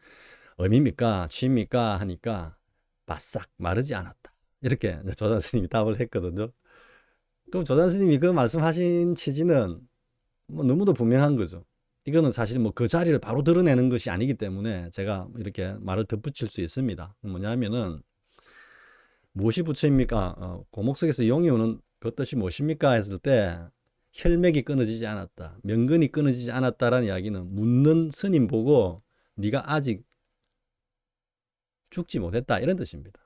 의미입니까? 취입니까? 하니까 바싹 마르지 않았다. 이렇게 조산 스님이 답을 했거든요. 그럼 조산 스님이 그 말씀하신 취지는 뭐 너무도 분명한 거죠. 이거는 사실 뭐 그 자리를 바로 드러내는 것이 아니기 때문에 제가 이렇게 말을 덧붙일 수 있습니다. 뭐냐면은 무엇이 부처입니까? 고목 속에서 용이 오는 그 뜻이 무엇입니까? 했을 때 혈맥이 끊어지지 않았다. 명근이 끊어지지 않았다라는 이야기는 묻는 스님 보고 네가 아직 죽지 못했다 이런 뜻입니다.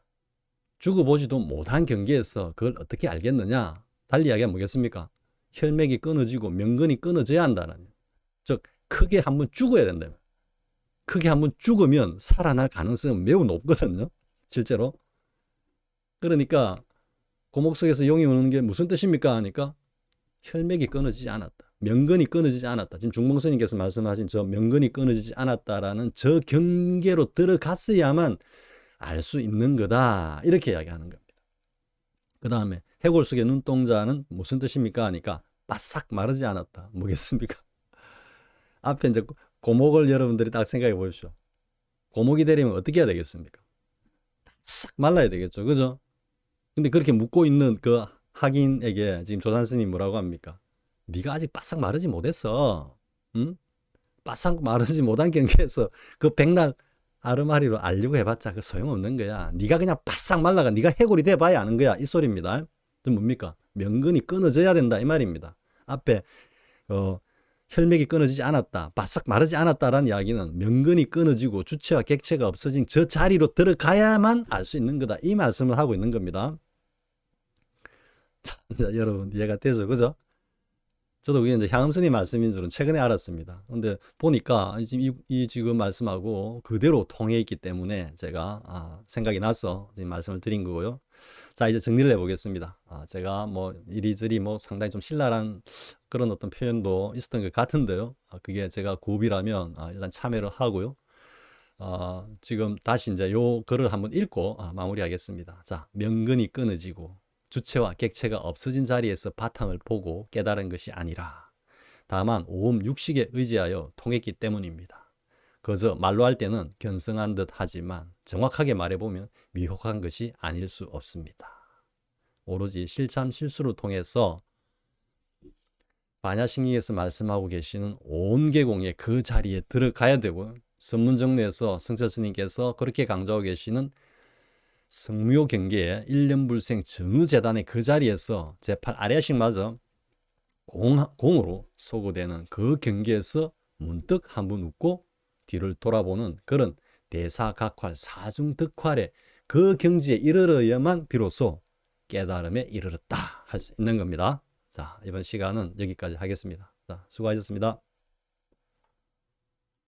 죽어보지도 못한 경계에서 그걸 어떻게 알겠느냐? 달리 이야기하면 뭐겠습니까? 혈맥이 끊어지고 명근이 끊어져야 한다는. 즉 크게 한번 죽어야 된다. 크게 한번 죽으면 살아날 가능성은 매우 높거든요. 실제로. 그러니까 고목 속에서 용이 오는 게 무슨 뜻입니까? 하니까 혈맥이 끊어지지 않았다. 명근이 끊어지지 않았다. 지금 중봉스님께서 말씀하신 저 명근이 끊어지지 않았다라는 저 경계로 들어갔어야만 알 수 있는 거다. 이렇게 이야기하는 겁니다. 그 다음에 해골 속의 눈동자는 무슨 뜻입니까? 하니까 바싹 마르지 않았다. 뭐겠습니까? 앞에 이제 고목을 여러분들이 딱 생각해 보십시오. 고목이 되려면 어떻게 해야 되겠습니까? 싹 말라야 되겠죠. 그죠? 근데 그렇게 묻고 있는 그 학인에게 지금 조산 스님이 뭐라고 합니까? 네가 아직 바싹 마르지 못했어. 응? 바싹 마르지 못한 경계에서 그 백날 아르마리로 알려고 해봤자 그 소용없는 거야. 네가 그냥 바싹 말라가 네가 해골이 돼봐야 아는 거야. 이 소리입니다. 뭡니까? 명근이 끊어져야 된다 이 말입니다. 앞에 혈맥이 끊어지지 않았다. 바싹 마르지 않았다라는 이야기는 명근이 끊어지고 주체와 객체가 없어진 저 자리로 들어가야만 알 수 있는 거다. 이 말씀을 하고 있는 겁니다. 자, 여러분 이해가 되죠? 그죠? 저도 그게 이제 향음스님 말씀인 줄은 최근에 알았습니다. 근데 보니까 지금 말씀하고 그대로 통해 있기 때문에 제가 생각이 나서 지금 말씀을 드린 거고요. 자, 이제 정리를 해보겠습니다. 제가 뭐 이리저리 뭐 상당히 좀 신랄한 그런 어떤 표현도 있었던 것 같은데요. 그게 제가 구업이라면 일단 참여를 하고요. 지금 다시 이제 요 글을 한번 읽고 마무리하겠습니다. 자, 명근이 끊어지고 주체와 객체가 없어진 자리에서 바탕을 보고 깨달은 것이 아니라 다만 오음 육식에 의지하여 통했기 때문입니다. 그저 말로 할 때는 견성한 듯 하지만 정확하게 말해보면 미혹한 것이 아닐 수 없습니다. 오로지 실참 실수를 통해서 반야신경에서 말씀하고 계시는 온계공의 그 자리에 들어가야 되고 선문정리에서 성철스님께서 그렇게 강조하고 계시는 성묘 경계의 일념불생 정의재단의 그 자리에서 제8 아래식마저 공으로 소구되는 그 경계에서 문득 한번 웃고 뒤를 돌아보는 그런 대사각활 사중득활의 그 경지에 이르러야만 비로소 깨달음에 이르렀다 할 수 있는 겁니다. 자, 이번 시간은 여기까지 하겠습니다. 자, 수고하셨습니다.